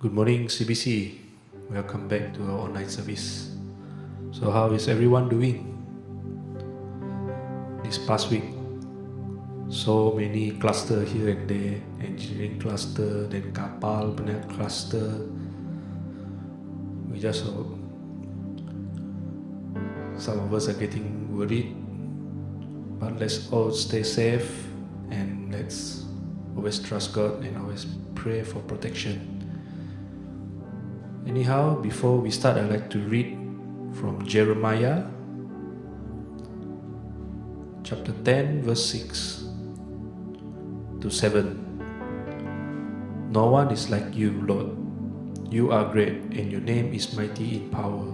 Good morning, CBC. Welcome back to our online service. So, how is everyone doing this past week? So many cluster here and there, engineering cluster, then kapal punya cluster. We just hope some of us are getting worried, but let's all stay safe and let's always trust God and always pray for protection. Anyhow, before we start, I'd like to read from Jeremiah chapter 10 verse 6 to 7. No one is like you, Lord. You are great, and your name is mighty in power.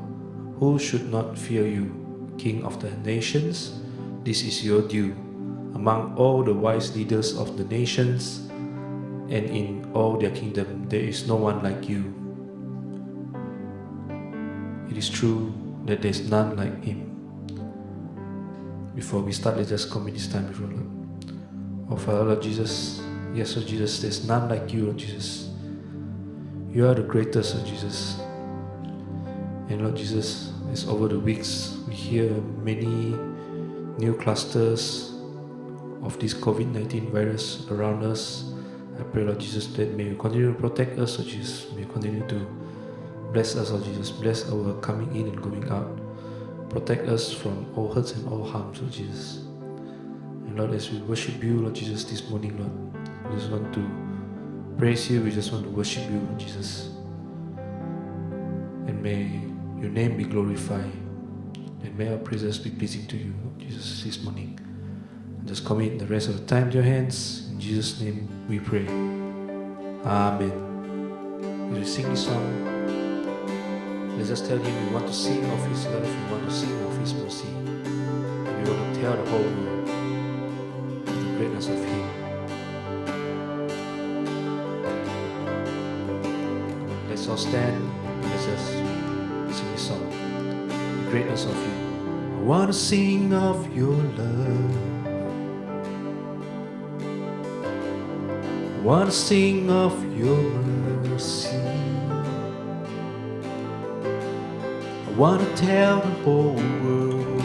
Who should not fear you, King of the nations? This is your due. Among all the wise leaders of the nations, and in all their kingdom, there is no one like you. It is true that there is none like him. Before we start, let's just commit this time before Lord. Oh Father, Lord Jesus, yes, Lord Jesus, there is none like you, Lord Jesus. You are the greatest, Lord Jesus. And Lord Jesus, as over the weeks, we hear many new clusters of this COVID-19 virus around us. I pray, Lord Jesus, that may you continue to protect us, Lord Jesus. May you continue to bless us, Lord Jesus. Bless our coming in and going out. Protect us from all hurts and all harms, Lord Jesus. And Lord, as we worship you, Lord Jesus, this morning, Lord, we just want to praise you. We just want to worship you, Lord Jesus. And may your name be glorified. And may our praises be pleasing to you, Lord Jesus, this morning. And just commit the rest of the time to your hands. In Jesus' name we pray. Amen. We will sing this song. Let's just tell him we want to sing of his love, we want to sing of his mercy. And we want to tell the whole world the greatness of him. Let's all stand and let's just sing this song. The greatness of you. I want to sing of your love. I want to sing of your mercy. I want to tell the whole world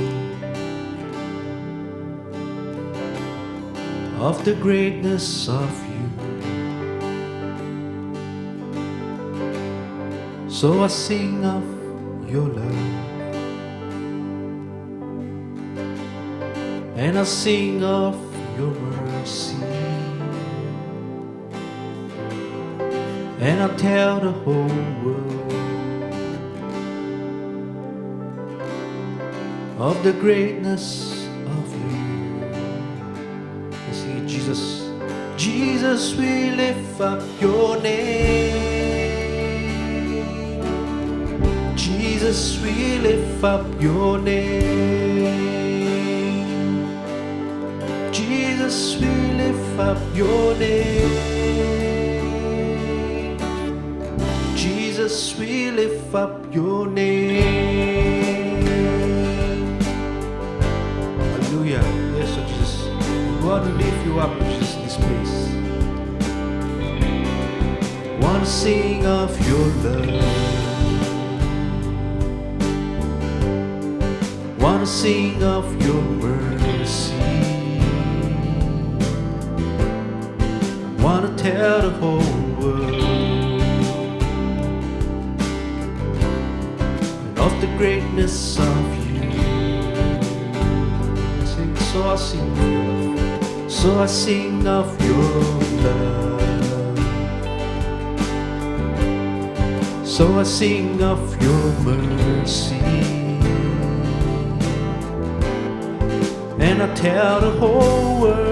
of the greatness of you. So I sing of your love, and I sing of your mercy, and I tell the whole world of the greatness of you. Let's sing it, Jesus. Jesus, we lift up your name. Jesus, we lift up your name. Jesus, we lift up your name. Jesus, we lift up your name. Hallelujah. Yes, Lord Jesus. We want to lift you up, Lord Jesus, in this place. We want to sing of your love. We want to sing of your mercy. We want to tell the whole world of the greatness of you. So I sing of your love. So I sing of your love. So I sing of your mercy, and I tell the whole world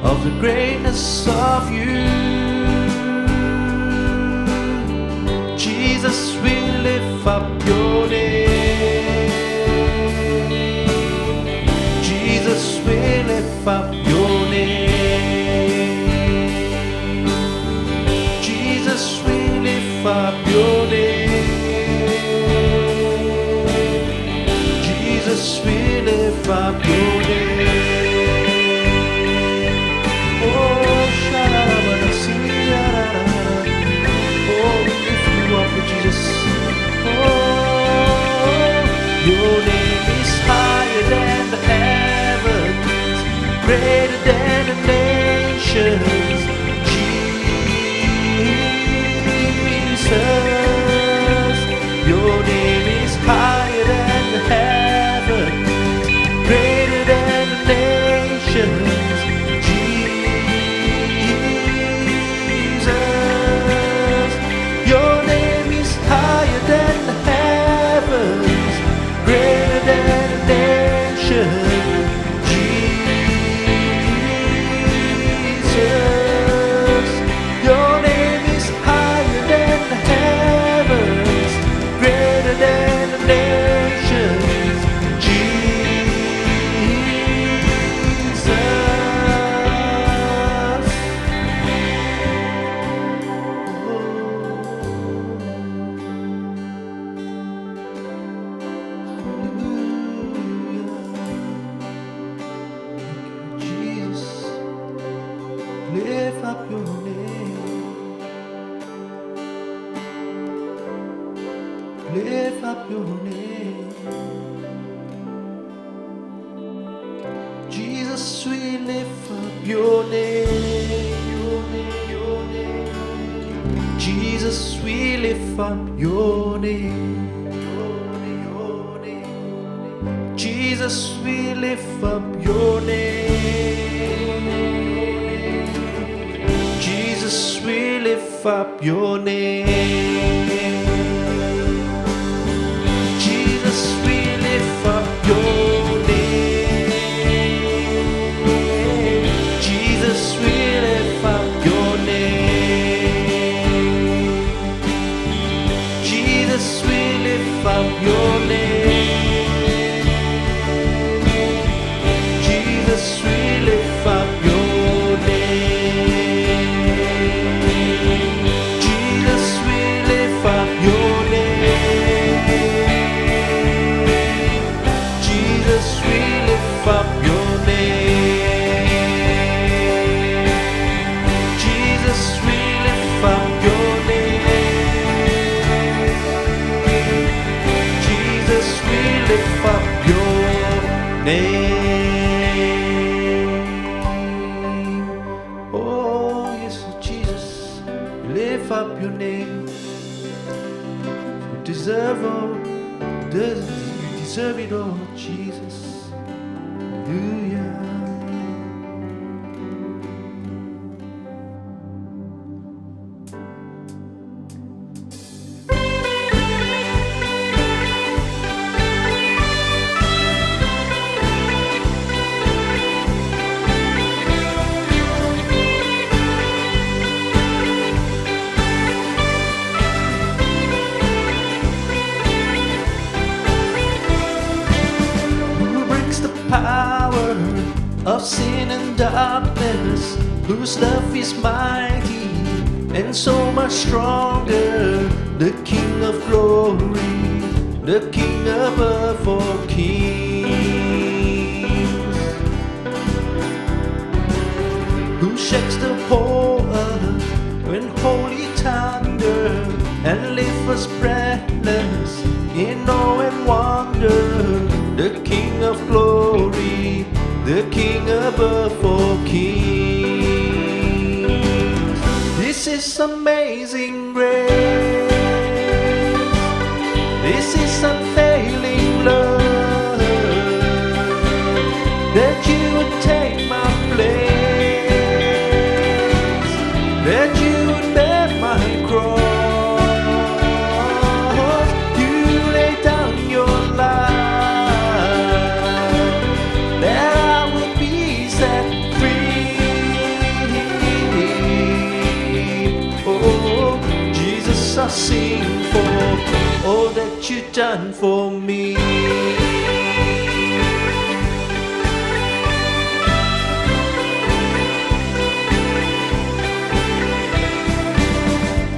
of the greatness of you. Jesus, we lift up your name. Jesus, we lift up your name. Jesus, we lift up your name. Jesus, we lift up your name. Oh, name is higher than the heavens, greater than the nations. Jesus, your name is higher than the heavens, greater than the nations. Jesus, your name is higher than the heavens, greater than the nations. Jesus, your name is higher than the heavens, greater than the nations. Jesus. Jesus, lift up your name, lift up your name. Jesus, we lift up your name, your name, your name. Jesus, we lift up your name, your name, your name. Jesus, we lift up your name. Jesus, we lift up your name. Jesus, we lift up your name. Jesus, we lift up your name. Jesus, we lift up your name. Jesus, we lift up your name. Jesus, we lift up your name. Jesus, we lift up your name. Jesus, we lift up your name. Jesus, we lift up your name. Oh yes, Jesus, we lift up your name. You deserve all, you deserve it all, Jesus. Hallelujah. Who breaks the power of sin and darkness, whose love is mighty and so much stronger, the King of glory, the King above all kings, who shakes the whole earth when holy thunder and leaves us breathless in awe and wonder, the King of glory, the King above all kings. This is amazing grace. This is unfailing love, that you would take my place, that you would bear my cross. You lay down your life, that I would be set free. Oh, Jesus, I sing for all that you've done for me.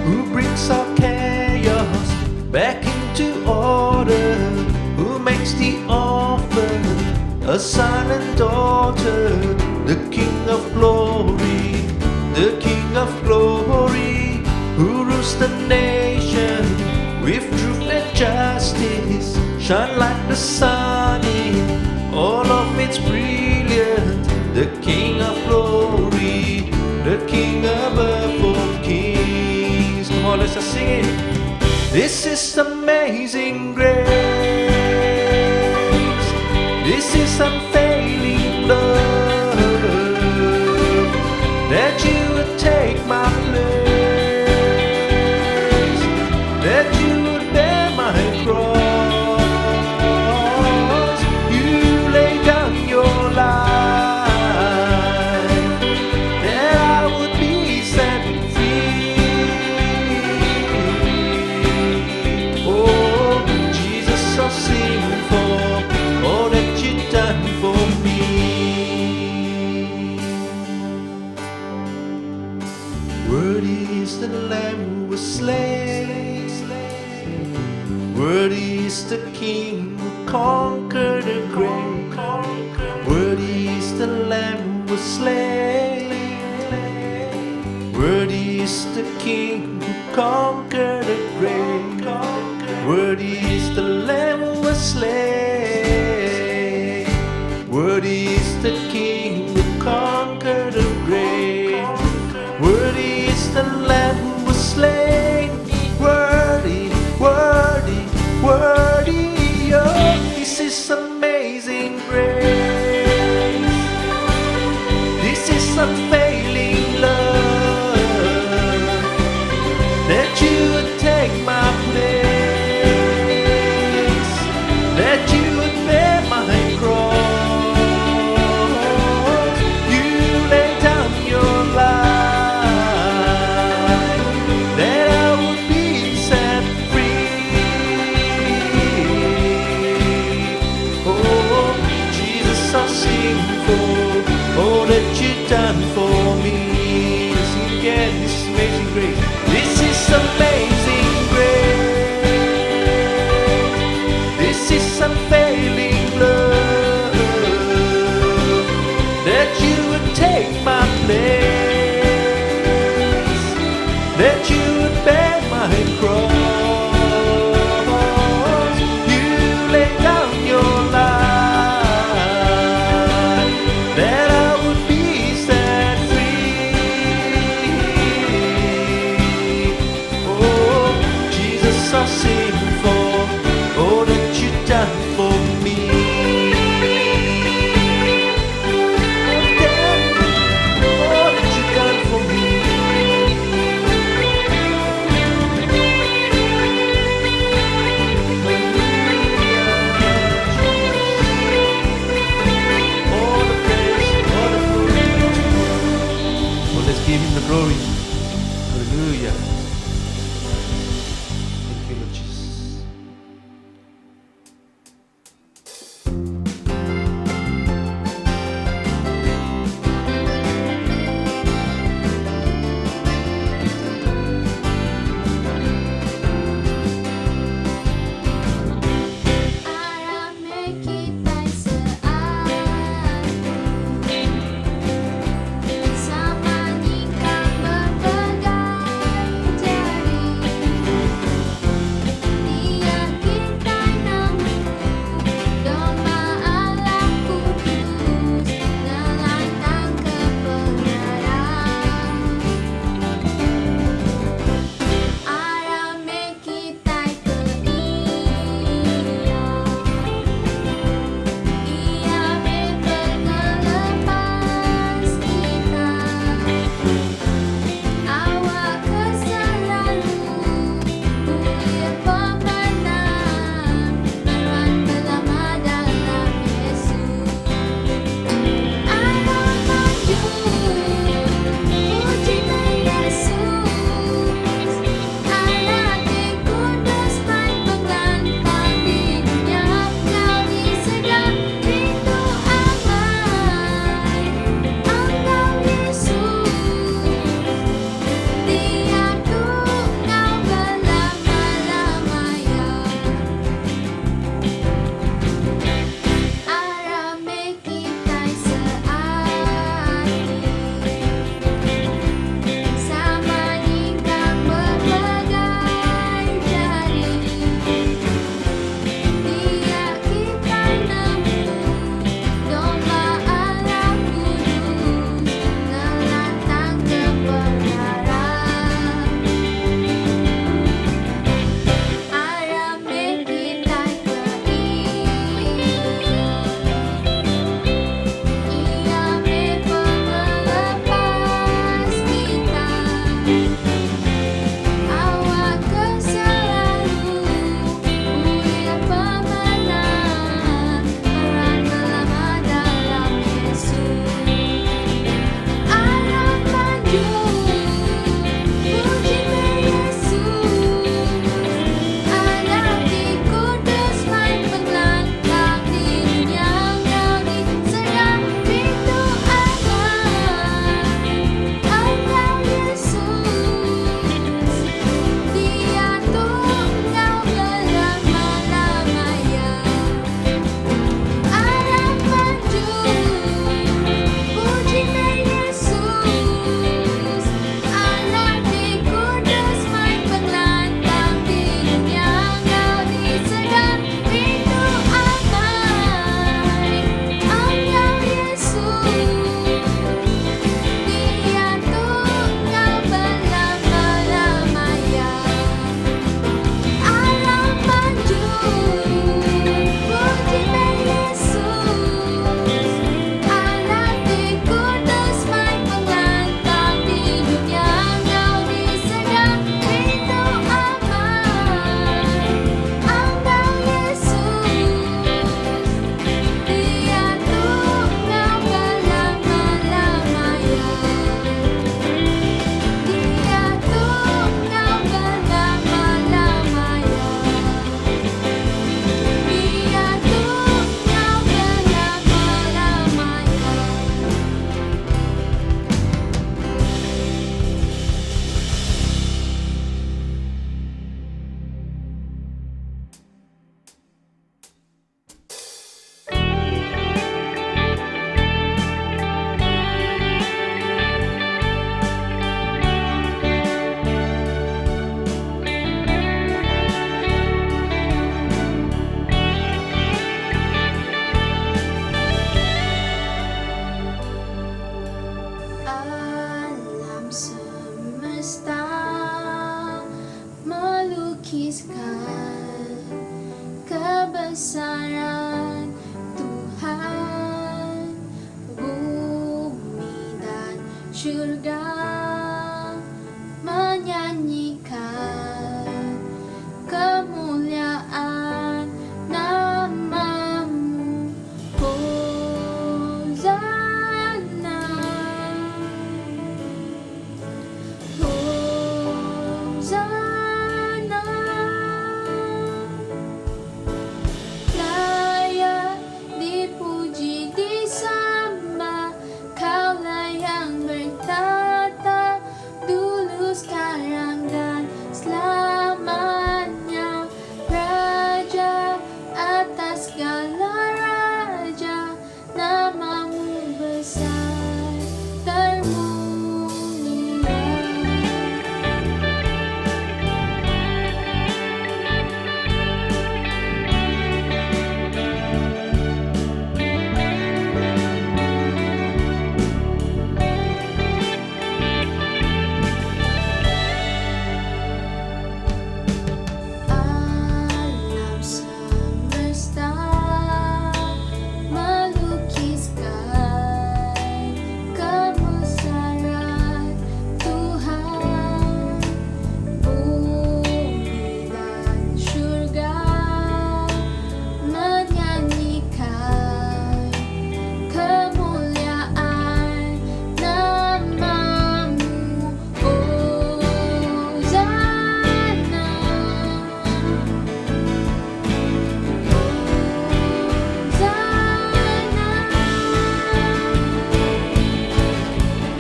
Who brings our chaos back into order, who makes the orphan a son and daughter, the King of glory, the King of glory, who rules the nation with truth and justice, shine like the sun in all of its brilliance. The King of glory, the King above all kings. Come on, let's just sing it. This is amazing grace. This is unfailing love, that you would take my place, that you would bear my cross. You lay down your life, that I would be set free. Oh, Jesus, I'll sing for all that you've done for me. Worthy is the Lamb who was slain. Worthy is the King who conquered the grave. Worthy is the Lamb who was slain. Worthy is the King who conquered the grave. Worthy is the Lamb who was slain. Worthy is the King who conquered the grave. Worthy is the Lamb who was slain. Worthy, worthy, worthy. Oh, this is amazing grace. This is unfailing love, that you would take my place, that you would bear my cross. You lay down your life, that I would be set free. Oh, Jesus, I'll sing for all that you've done for me. Sing again, this is amazing grace. This is amazing grace. This is unfailing love, that you would take my place, that you would bear my cross. You lay down your life, that I would be set surga menyanyikan kemuliaan namamu. Hosana, Hosana, layak dipuji disembah, Kaulah yang bertata dulu, sekarang, dan selamanya. Raja atas segala raja, namamu besar termulia. Alam semesta melukiskan kebesaran Tuhan. Bumi dan surga menyanyikan kemuliaan namamu. Hosana,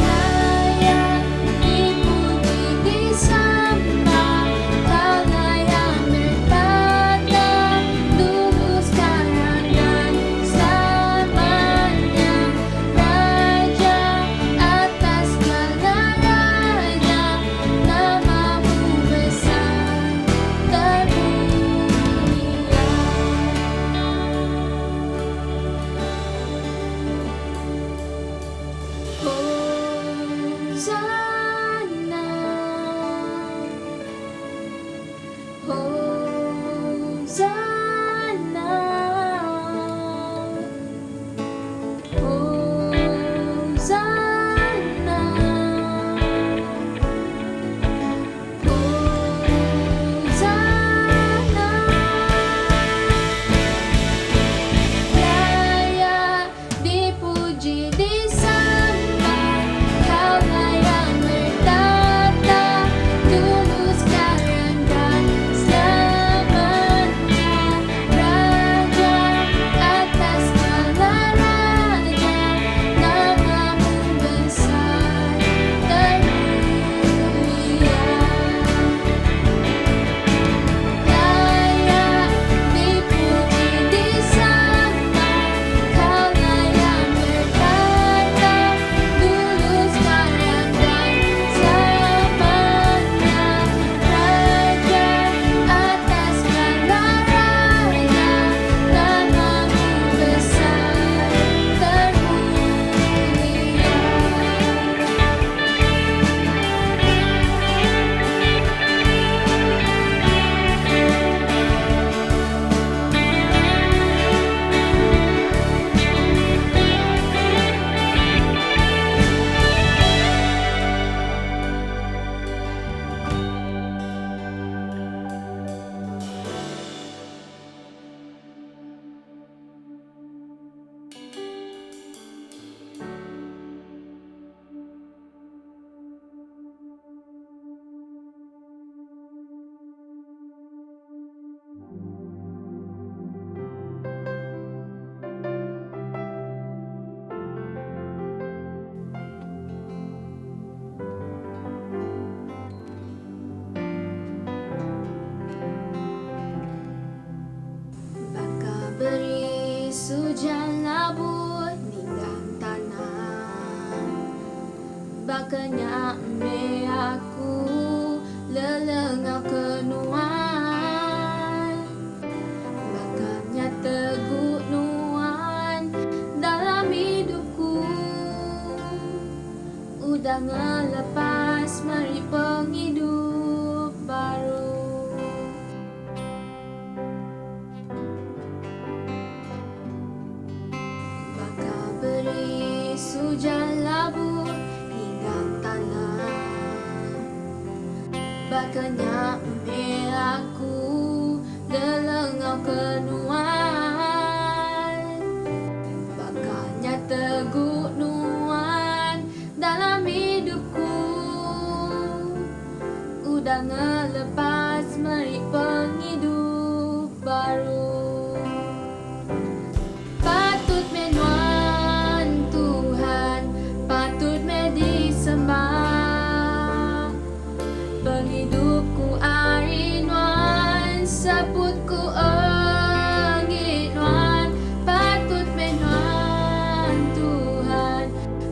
layak dipuji disembah, Kaulah yang bertata dulu, sekarang, dan selamanya. Raja atas segala raja, namamu besar termulia. Hosana, Hosana, Hosana, Hosana, layak dipuji disembah, Kaulah yang bertata dulu, sekarang, dan selamanya. Raja atas segala raja, namamu besar termulia. Layak dipuji disembah, Kaulah yang bertata dulu, sekarang, dan selamanya. Raja atas segala raja, namamu besar termulia. Bakal beri hujan labut ninggang tanah, bakanya me aku lelengau kenuan, bakanya teguh nuan dalam hidupku. Udah ngelepas mari penghidup baru. Bakal beri hujan labut hingga tanah. Bakanya aku delengau kenuan, bakanya teguh nuan dalam hidupku. Udah ngelepas meri penghidup baru. Patut menuan Tuhan, patut me disembah. Penghidupku ari nuan, saputku engi nuan. Patut menuan Tuhan,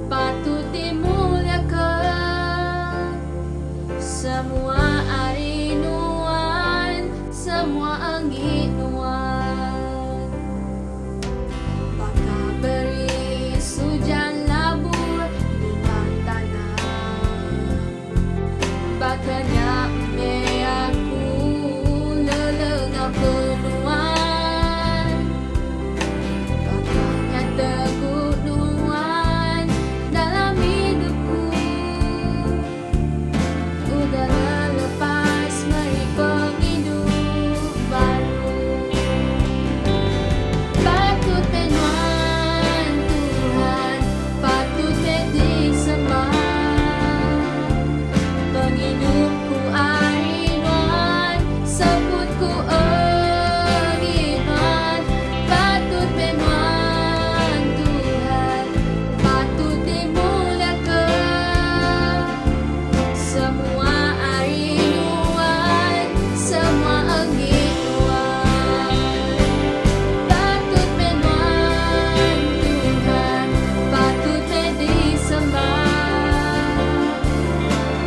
patut dimuliakan. Semua ari nuan, semua engi nuan. Maka beri sujan labur di tanah. Bakanya aku lelengau kenuan, bakanya teguh nuan dalam hidupku. Udah lepas meri penghidup baru. Patut menuan Tuhan, patut me disembah. Penghidupku ari nuan, saputku engi nuan. Patut menuan Tuhan, patut dimuliakan. Semua ari nuan, semua engi nuan. Patut menuan Tuhan, patut me disembah.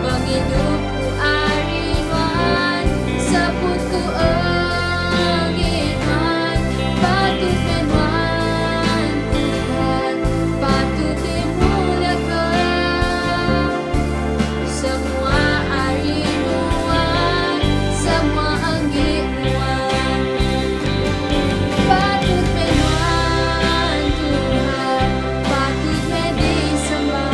Penghidupku ari nuan, saputku engi nuan. Patut menuan Tuhan, patut dimuliakan. Semua ari nuan, semua engi nuan. Patut menuan Tuhan, patut me disembah.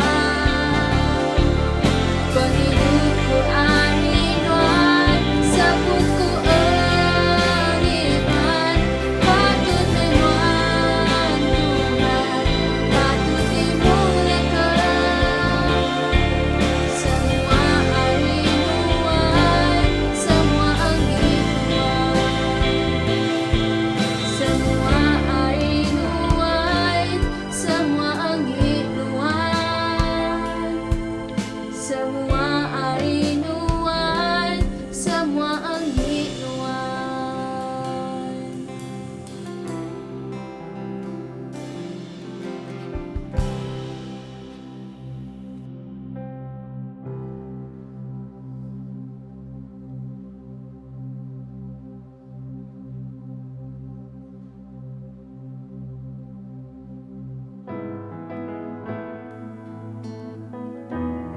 Penghidupku ari nuan, saputku engi nuan. Patut menuan Tuhan, patut dimuliakan. Semua ari nuan, semua engi nuan. Semua ari nuan, semua engi nuan. Semua ari nuan, semua engi nuan.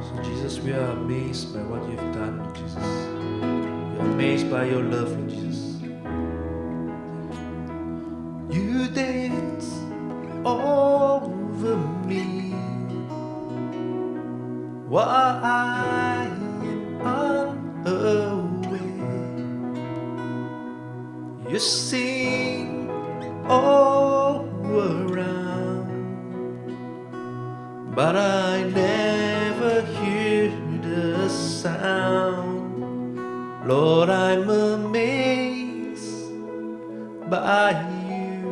So Jesus, we are amazed by what you've done, Lord Jesus. We are amazed by your love, Lord Jesus. You dance over me while I am unaware. You sing all around, but I never hear the sound. Lord, I'm amazed by you.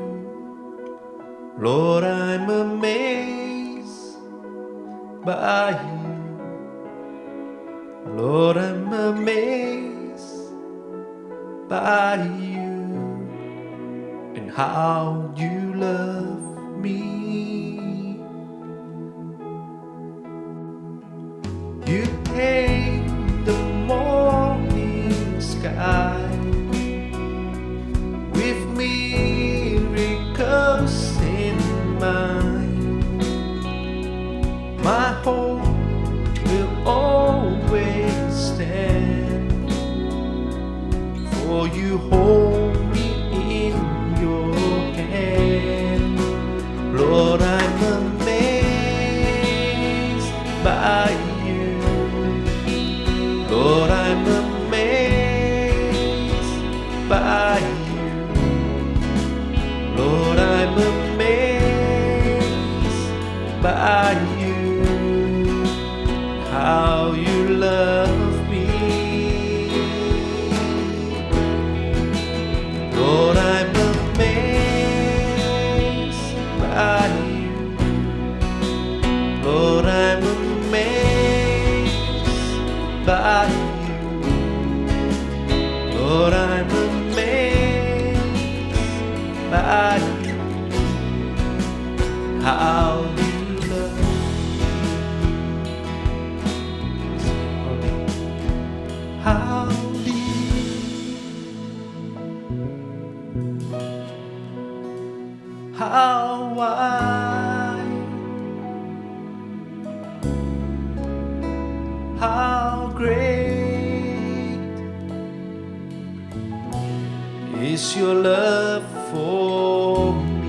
Lord, I'm amazed by you. Lord, I'm amazed by you and how you love me. You paint the morning sky with miracles in mind. My hope will always stand, for you hold me in your hand. how you love. How deep, how wide, how great is your love for me.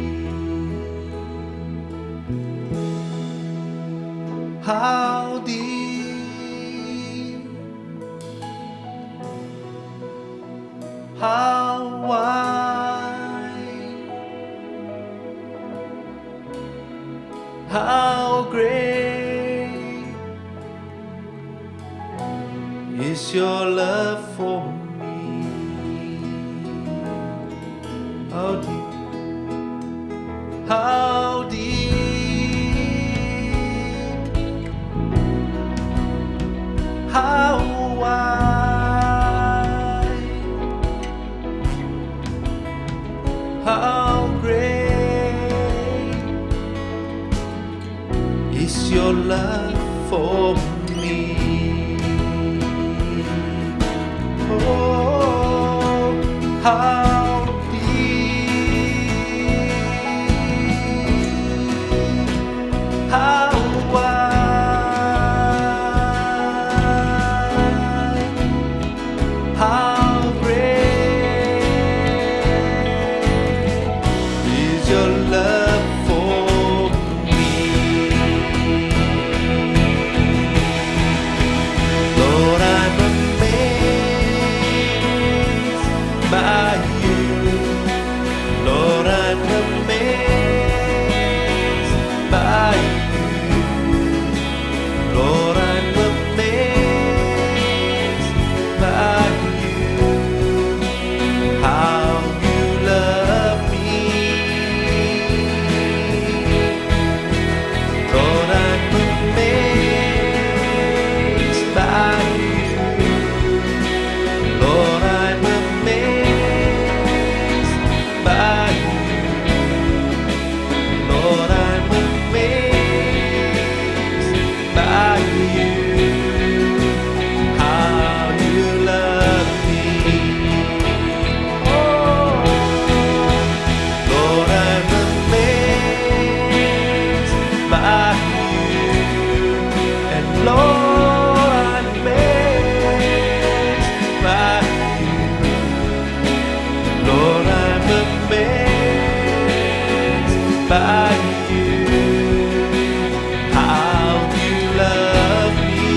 How deep, how wide, how great is your love for me. How deep, how deep, how wide, how great is your love for me. Oh, how deep, how wide, how great is your love for me. Lord, I'm amazed by you. Lord, I'm amazed by you. Lord, I'm amazed by you. How you love me. Lord, I'm amazed by you. Lord, I'm amazed by you. Lord, I'm amazed by you. How you love me. Oh, Lord, I'm amazed by you. And Lord, I'm amazed by you. Lord, I'm amazed by you. How you love me.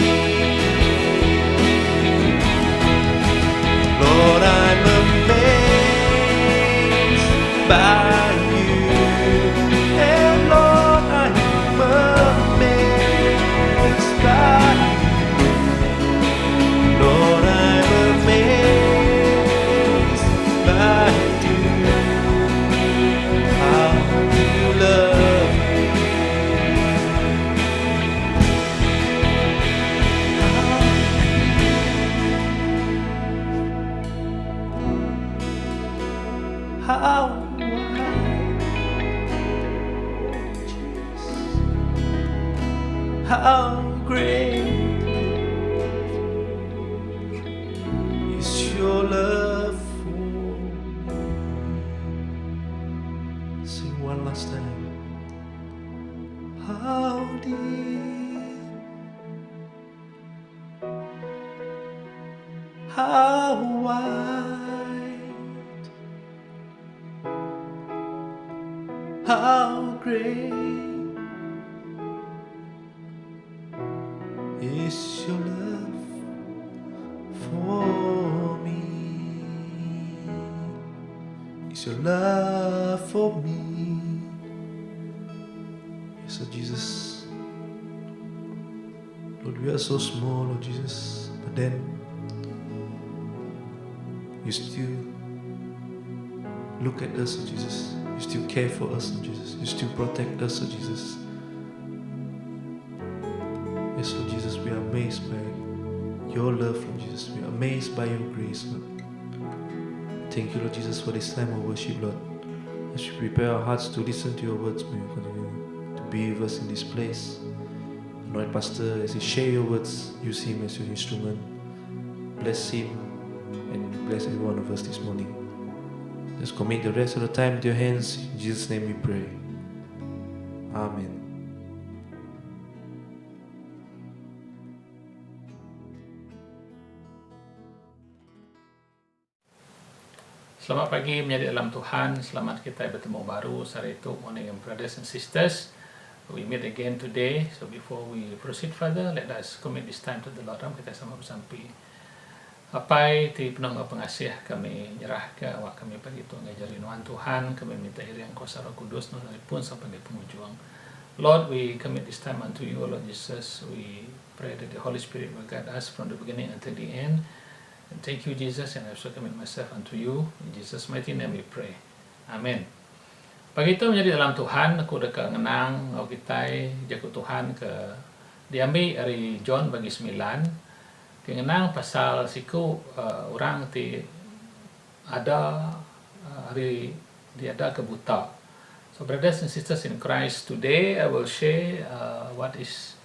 Lord, I'm amazed by you. And Lord, I'm amazed by you. Lord, I'm amazed by you. How you love me. How wide, how great is your love for me. Sing one last time. How deep, how wide, how great is your love for me. Is your love for me. Yes, Lord Jesus. Lord, we are so small, Lord Jesus, but then you still look at us, Lord Jesus. You still care for us, Lord Jesus. You still protect us, Lord Jesus. Yes, Lord Jesus, we are amazed by your love, Lord Jesus. We are amazed by your grace, Lord. Thank you, Lord Jesus, for this time of worship, Lord. As we prepare our hearts to listen to your words, may we continue be with us in this place. Anoint Pastor as he share your words. Use him as your instrument. Bless him and bless every one of us this morning. Just commit the rest of the time to your hands. In Jesus' name we pray. Amen. Selamat pagi menjadi dalam Tuhan. Selamat kita bertemu baru hari itu. Morning, brothers and sisters. We meet again today. So before we proceed further, let us commit this time to the Lord. Kita sama bersampi. Apai ti penuh pengasih kami nyerah ke awak kami pagi itu ngajari nuan Tuhan. Kami minta iri yang kuasa Roh Kudus nunari pun sampai di penghujung. Lord, we commit this time unto you, Lord Jesus. We pray that the Holy Spirit will guide us from the beginning until the end. And thank you, Jesus, and I also commit myself unto you. In Jesus' mighty name we pray. Amen. Pagi itu menjadi dalam Tuhan, aku udah kenang, kita jago Tuhan ke diambil dari John bagi 9. Kenang pasal siku orang ti ada hari dia ada kebuta. So brothers and sisters in Christ, today I will share what is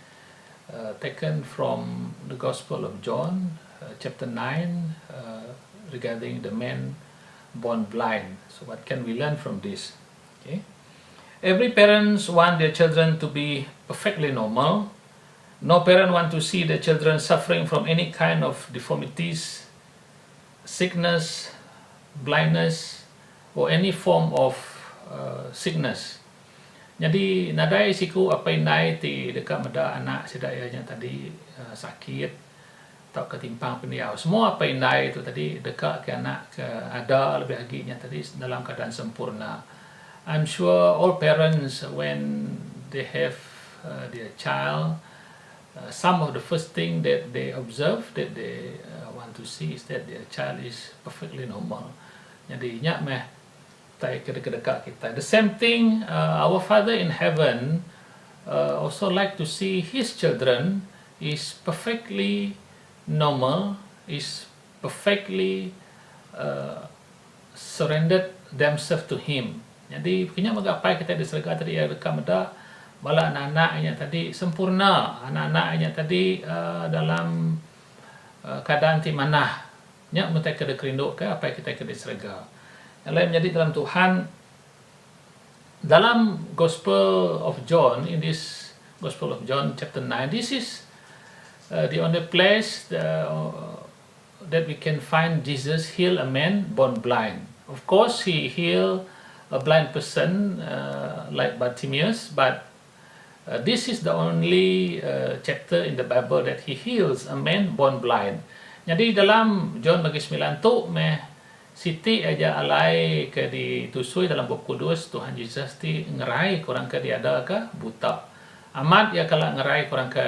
taken from the Gospel of John, chapter 9, regarding the man born blind. So what can we learn from this? Okay. Every parents want their children to be perfectly normal. No parent want to see their children suffering from any kind of deformities, sickness, blindness, or any form of sickness. Jadi nadai siku apa inai ti dekat meda anak sedayanya tadi sakit atau ketimpang pendiau. Semua apa inai itu tadi dekat ke anak ke ada lebih laginya tadi dalam keadaan sempurna. I'm sure all parents when they have their child, some of the first thing that they observe, that they want to see is that their child is perfectly normal. Jadi nyak meh tai kedekat kita. The same thing, our Father in heaven also like to see his children is perfectly normal, is perfectly surrendered themselves to him. Jadi kenya magapai kita di surga tadi ya dekat meda bala anak-anaknya tadi sempurna, anak-anaknya tadi dalam keadaan ti manah. Nya mutai kada kerinduk ke apa kita ke di surga. Yang lain menjadi dalam Tuhan dalam Gospel of John, in this Gospel of John chapter 9, this is the only place that we can find Jesus heal a man born blind. Of course, he healed a blind person like Bartimaeus, but this is the only chapter in the Bible that he heals a man born blind. Jadi dalam John bagi 9 tu meh siti aja alai ke ditusui dalam buku kudus Tuhan Yesus ti ngerai kurang ke dia ada ke buta. Amat ya kalau ngerai kurang ke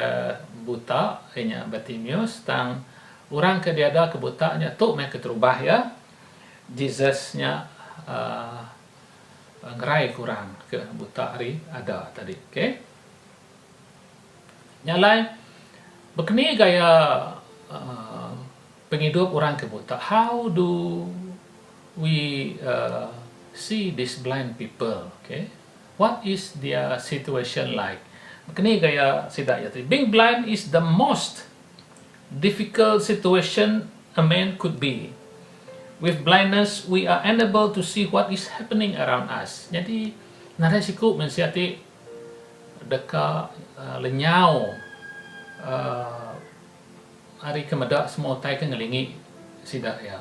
buta hanya Bartimaeus tang orang ke dia ada ke butanya tu meh keterubah ya. Jesusnya ngerai kurang ke buta hari ada tadi, okay? Nyalai begini gaya penghidup orang ke buta. How do we see these blind people, okay? What is their situation like? Begini gaya sidak ya tadi. Being blind is the most difficult situation a man could be. With blindness, we are unable to see what is happening around us. Jadi, nada siku mensiati deka lenyau hari kemeda semua tai ke ngelingi sidak ya.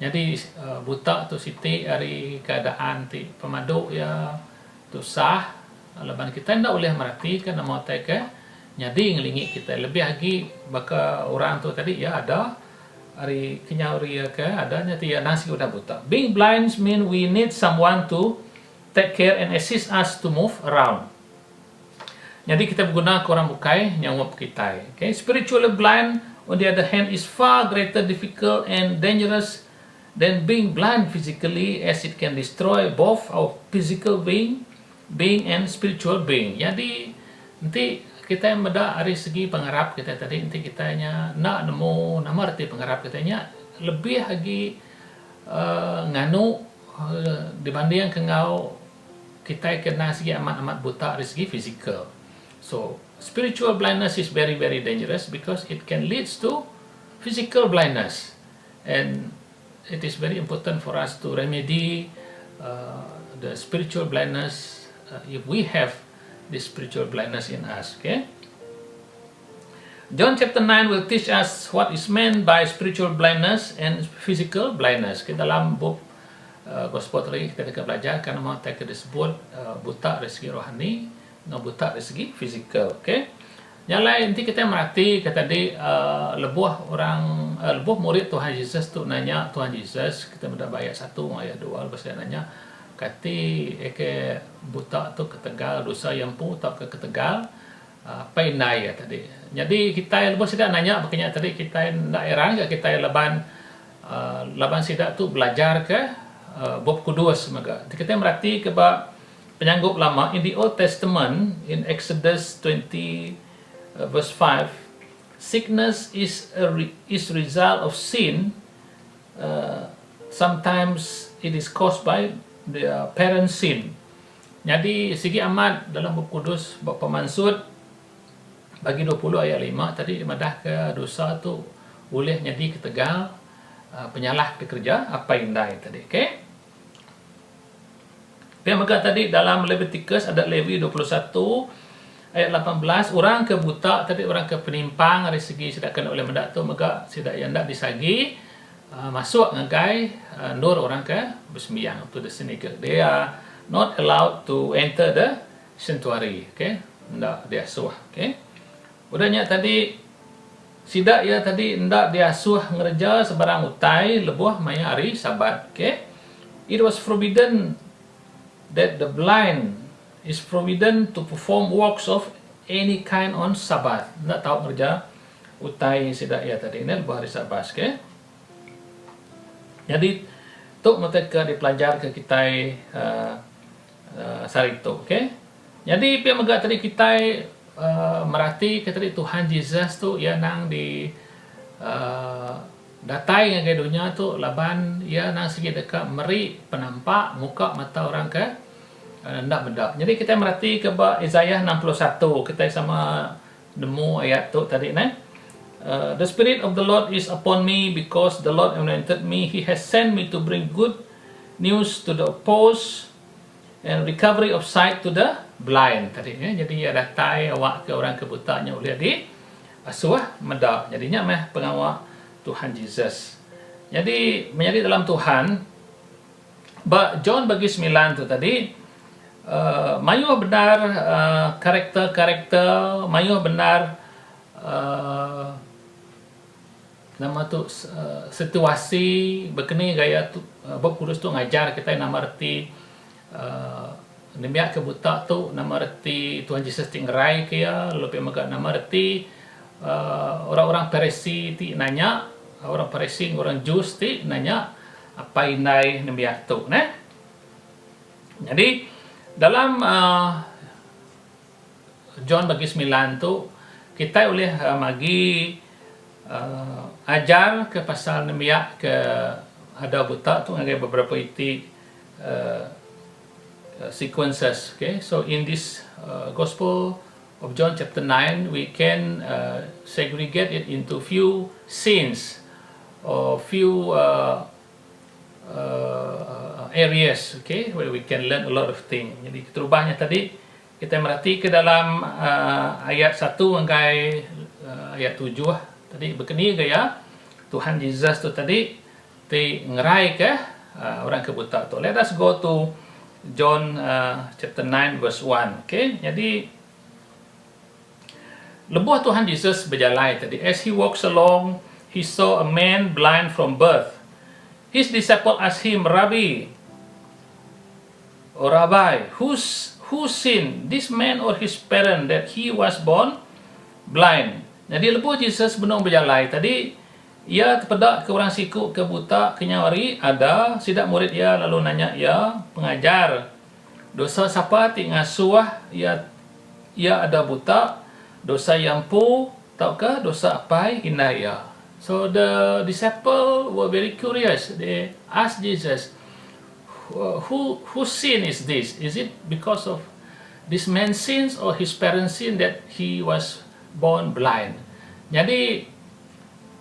Jadi buta tu siti hari keadaan ti pemaduk ya tu sah leban kita ndak boleh merhati kan mau tai ke jadi ngelingi kita lebih lagi baka orang tu tadi ya ada hari kenyau ria ke adanya ti nasi udah buta. Being blind mean we need someone to take care and assist us to move around. Jadi kita berguna orang bukai nyawap kita. Okay, spiritually blind on the other hand is far greater difficult and dangerous than being blind physically, as it can destroy both our physical being and spiritual being. Jadi nanti kita yang beda dari segi pengharap kita tadi nanti kitanya nak nemu nama arti pengharap kitanya lebih lagi nganu dibanding kengau kita kena segi amat-amat buta dari segi physical. So spiritual blindness is very dangerous because it can lead to physical blindness, and it is very important for us to remedy the spiritual blindness if we have this spiritual blindness in us. Okay. John chapter 9 will teach us what is meant by spiritual blindness and physical blindness. Kita dalam buku Gospel tadi kita akan belajar karena mau kita disebut buta dari segi rohani dan buta dari segi physical. Okay. Yang lain nanti kita merhati kata tadi lebuh murid Tuhan Yesus tu nanya Tuhan Yesus, kita mendapat ayat 1 ayat 2 lepas dia nanya kati buta tu ketegal dosa yang pun tak ketegal apa inai ya tadi. Jadi kita lepas tidak nanya makanya tadi kita nak erang kita laban sidak tu belajar ke bab kudus maka kita merhati ke penyanggup lama in the Old Testament in Exodus 20 verse 5, sickness is result of sin. Sometimes it is caused by the parent sin. Jadi segi amat dalam buku kudus bab pemansud bagi 20 ayat 5 tadi madah ke dosa tu boleh jadi ketegal penyalah pekerja apa indai tadi. Okey. Maka tadi dalam Leviticus ada Lewi 21 ayat 18 orang ke buta tadi orang ke penimpang dari segi tidak kena oleh mendak tu maka tidak yang ndak disagi masuk ngagai nur orang ke bersembahyang to the synagogue. They are not allowed to enter the sanctuary. Okay, ndak diasuh. Okay, udahnya tadi sidak ya tadi ndak diasuh ngerja sebarang utai lebuh maya hari Sabat. Okay, it was forbidden that the blind is forbidden to perform works of any kind on Sabat. Ndak tahu kerja utai sidak ya tadi ini lebuh hari Sabat. Okay, jadi tu mereka dipelajar ke kita sari itu. Okay, jadi pihak megak tadi kita merhati ke tadi Tuhan Yesus tu ya nang di datai yang dunia tu laban ya nang segi dekat meri penampak muka mata orang ke ndak benda. Jadi kita merhati ke Isaiah 61 kita sama nemu ayat tu tadi the Spirit of the Lord is upon me because the Lord anointed me. He has sent me to bring good news to the oppressed and recovery of sight to the blind tadi jadi ada datai awak ke orang kebutanya boleh di asuh meda. Jadinya pengawal Tuhan Yesus. Jadi menjadi dalam Tuhan John bagi 9 tu tadi mayu benar karakter mayu benar nama tu situasi berkini gaya tu bab kudus tu ngajar kita nama arti nemiak kebuta tu nama arti Tuhan Yesus tingrai kaya lebih maka nama arti orang-orang Farisi ti nanya orang Farisi orang Jus ti nanya apa inai nemiak tu jadi dalam John bagi 9 tu kita boleh magi ajar ke pasal nemiak ke ada buta tu ada beberapa iti sequences. Okay, so in this Gospel of John chapter 9 we can segregate it into few scenes or few areas, okay, where we can learn a lot of things. Jadi terubahnya tadi kita merhati ke dalam ayat 1 hingga ayat 7 tadi berkeni gaya Tuhan Yesus tu tadi ti ngerai ke orang kebuta tu. Let us go to John chapter 9 verse 1. Okay, jadi lebuh Tuhan Yesus berjalan tadi. As he walks along, he saw a man blind from birth. His disciple asked him, Rabbi, or Rabbi, who sinned, this man or his parent, that he was born blind? Jadi lebuh Yesus benung berjalan tadi. Ia terpedak ke orang siku ke buta ke nyawari ada sidak murid ia lalu nanya ia pengajar dosa siapa ti ngasuh ia ada buta dosa yang pu taukah dosa apa hina ia. So the disciple were very curious. They asked Jesus, whose sin is this? Is it because of this man's sins or his parents' sin that he was born blind? Jadi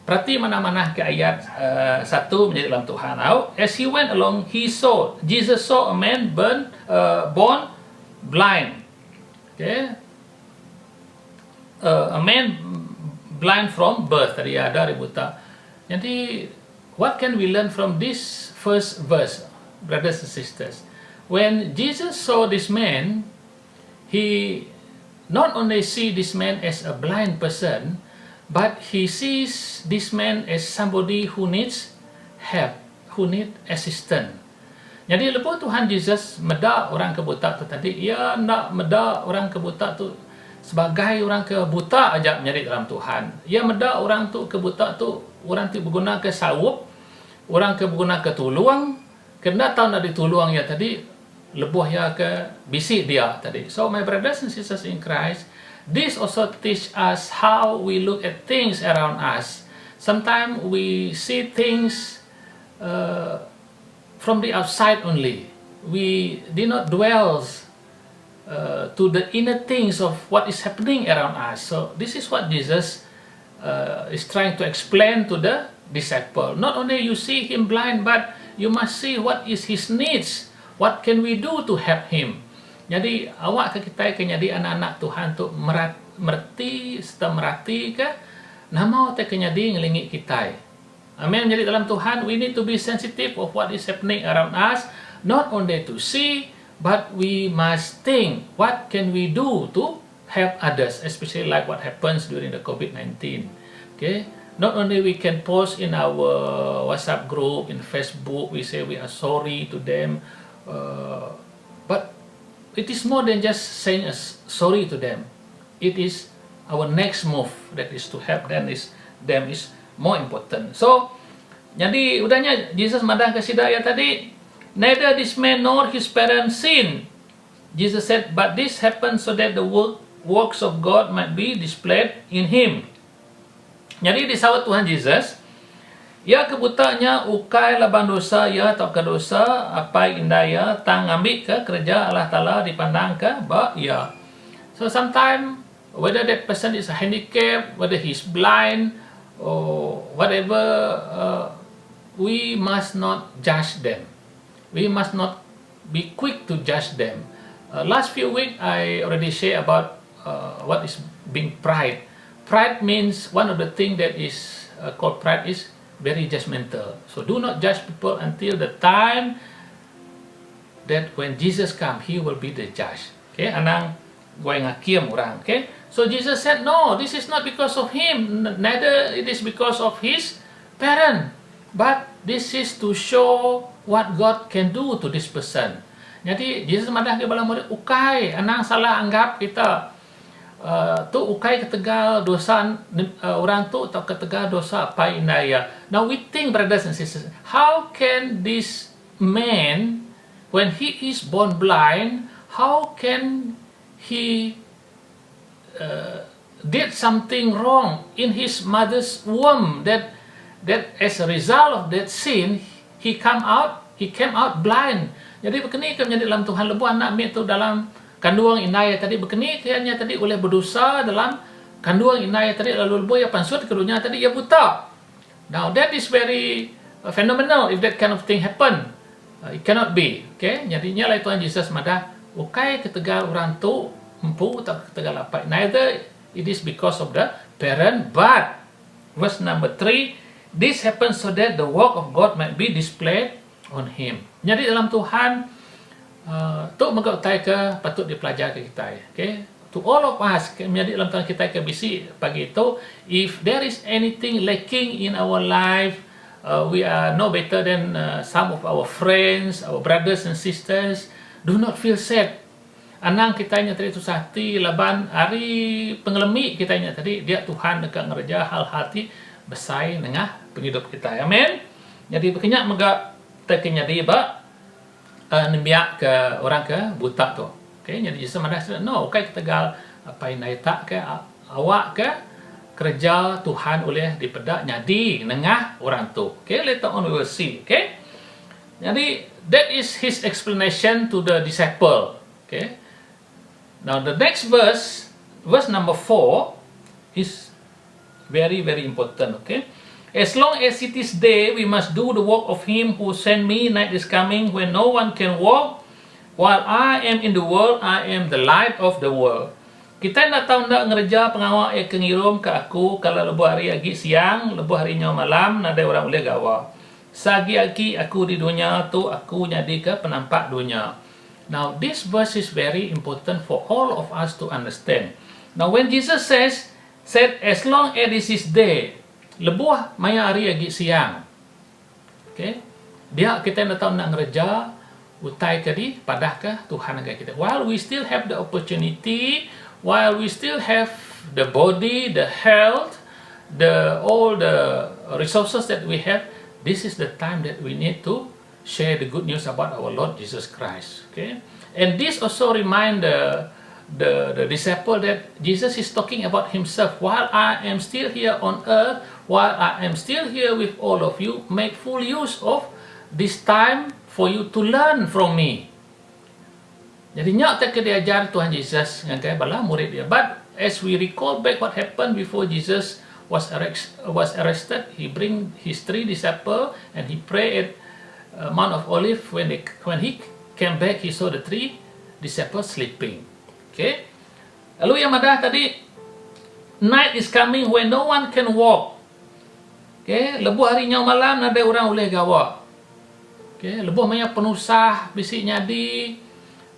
perhati mana-mana ke ayat 1 menjadi dalam Tuhan. Now, as he went along, Jesus saw a man born blind. Okay, a man blind from birth. Tadi ada buta. Jadi, what can we learn from this first verse, brothers and sisters? When Jesus saw this man, he not only see this man as a blind person, but he sees this man as somebody who needs help, who need assistance. Jadi lepas Tuhan Yesus meda orang ke buta tu tadi, ia nak meda orang ke buta tu sebagai orang ke buta aja menjadi dalam Tuhan. Ia meda orang tu ke buta tu, orang tu berguna ke sawup, orang ke berguna ke tuluang, kena tahu nak dituluang ya tadi, lebuh ya ke bisik dia tadi. So my brothers and sisters in Christ, this also teach us how we look at things around us. Sometimes we see things from the outside only. We do not dwell to the inner things of what is happening around us. So this is what Jesus is trying to explain to the disciple. Not only you see him blind, but you must see what is his needs. What can we do to help him? Jadi awak ke kita ke jadi anak-anak Tuhan tu merti serta merati ke nama te ke jadi ngelingi kita. Amin. Jadi dalam Tuhan, we need to be sensitive of what is happening around us, not only to see, but we must think what can we do to help others, especially like what happens during the COVID-19. Okay, not only we can post in our WhatsApp group, in Facebook, we say we are sorry to them, but it is more than just saying sorry to them. It is our next move that is to help them is more important. So, jadi udahnya Jesus madah ke sidaya tadi, neither this man nor his parents sin. Jesus said, but this happened so that the works of God might be displayed in him. Jadi disawat Tuhan Yesus, ia kebutanya ukai laban dosa ia atau ke dosa apa indaya tang ambil ke kerja Allah Ta'ala dipandang ke ba ia. So sometimes whether that person is handicapped, whether he's blind or whatever, we must not judge them. We must not be quick to judge them. Last few weeks I already shared about what is being pride. Pride means one of the things that is called pride is very judgmental. So do not judge people until the time that when Jesus come, he will be the judge. Okay, anang gue ngakiem orang. Okay, so Jesus said, no, this is not because of him, neither it is because of his parent, but this is to show what God can do to this person. Jadi Jesus madah ke bala murid ukai, anang salah anggap kita tu ukai ketegal dosa orang tu atau ketegal dosa apa indaya. Now we think, brothers and sisters, how can this man, when he is born blind, how can he did something wrong in his mother's womb that as a result of that sin he came out blind. Jadi begini kan menjadi dalam Tuhan lebu anak mi tu dalam kandungan inaya tadi begini kayaknya tadi oleh berdosa dalam kandungan inaya tadi lalu lebu ya pansut kedunya tadi ya buta. Now that is very phenomenal if that kind of thing happen. It cannot be. Okay, jadinya lah Tuhan Yesus madah ukai ketegal orang tu empu tak ketegal apa. Neither it is because of the parent, but verse number 3, this happens so that the work of God might be displayed on him. Jadi dalam Tuhan tu magautai ke patut dipelajari kita. Okay, to all of us, menjadi dalam Tuhan kita ke bisi pagi itu, if there is anything lacking in our life, we are no better than some of our friends, our brothers and sisters. Do not feel sad. Anang kitanya tadi susah hati, laban hari pengelemi kitanya tadi, dia Tuhan dekat ngerja hal hati besai nengah penghidup kita. Amin. Jadi berkenyak mega terkenya dia ba nembiak ke orang ke buta tu. Okay, jadi Yesus madah no, kai ketegal apa inai tak ke awak ke kerja Tuhan oleh dipedak nyadi nengah orang tu. Okay, later on we will see. Okay. Jadi that is his explanation to the disciple. Okay. Now the next verse number 4 is very important. Okay. As long as it is day, we must do the work of him who sent me. Night is coming when no one can walk. While I am in the world, I am the light of the world. Kita nak tahu nak ngerja pengawal yang kengirum ke aku kalau lebuh hari agi siang, lebuh harinya malam, nada orang boleh gawa. Sagi agi aku di dunia tu aku jadi ke penampak dunia. Now this verse is very important for all of us to understand. Now when Jesus said as long as this is day, lebuh maya hari agi siang. Okay? Dia kita nak tahu nak ngerja utai kadi padahkah Tuhan agak kita. While we still have the opportunity, while we still have the body, the health, all the resources that we have, this is the time that we need to share the good news about our Lord Jesus Christ. Okay, and this also remind the disciple that Jesus is talking about himself. While I am still here on earth, while I am still here with all of you, make full use of this time for you to learn from me. Jadi nyak tak diajar Tuhan Yesus dengan kaya bala murid dia. But as we recall back what happened before Jesus was arrested, he bring his 3 disciples and he prayed at Mount of Olives. When he came back, he saw the 3 disciples sleeping. Okay. Lalu yang madah tadi, night is coming when no one can walk. Okay. Lebuh harinya malam nada orang boleh gawa. Okay. Lebuh maya penusah bisik nyadi.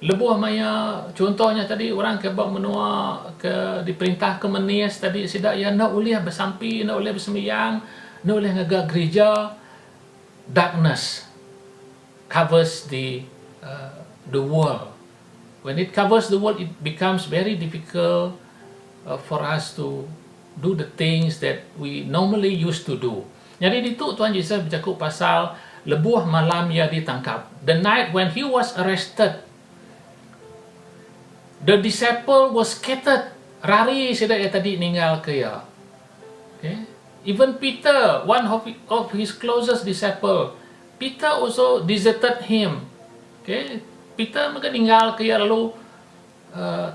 Lebuh maya contohnya tadi orang ke bab menua ke diperintah ke menis tadi sidak ya nak boleh bersampi, nak boleh bersembahyang, nak boleh ngagak gereja. Darkness covers the world. When it covers the world, it becomes very difficult for us to do the things that we normally used to do. Jadi itu Tuhan Yesus bercakap pasal lebuh malam ia ditangkap. The night when he was arrested, the disciple was scattered. Rari sudah ya tadi ninggal ke ya. Okay. Even Peter, one of his closest disciple, Peter also deserted him. Okay. Peter maka tinggal ke ya lalu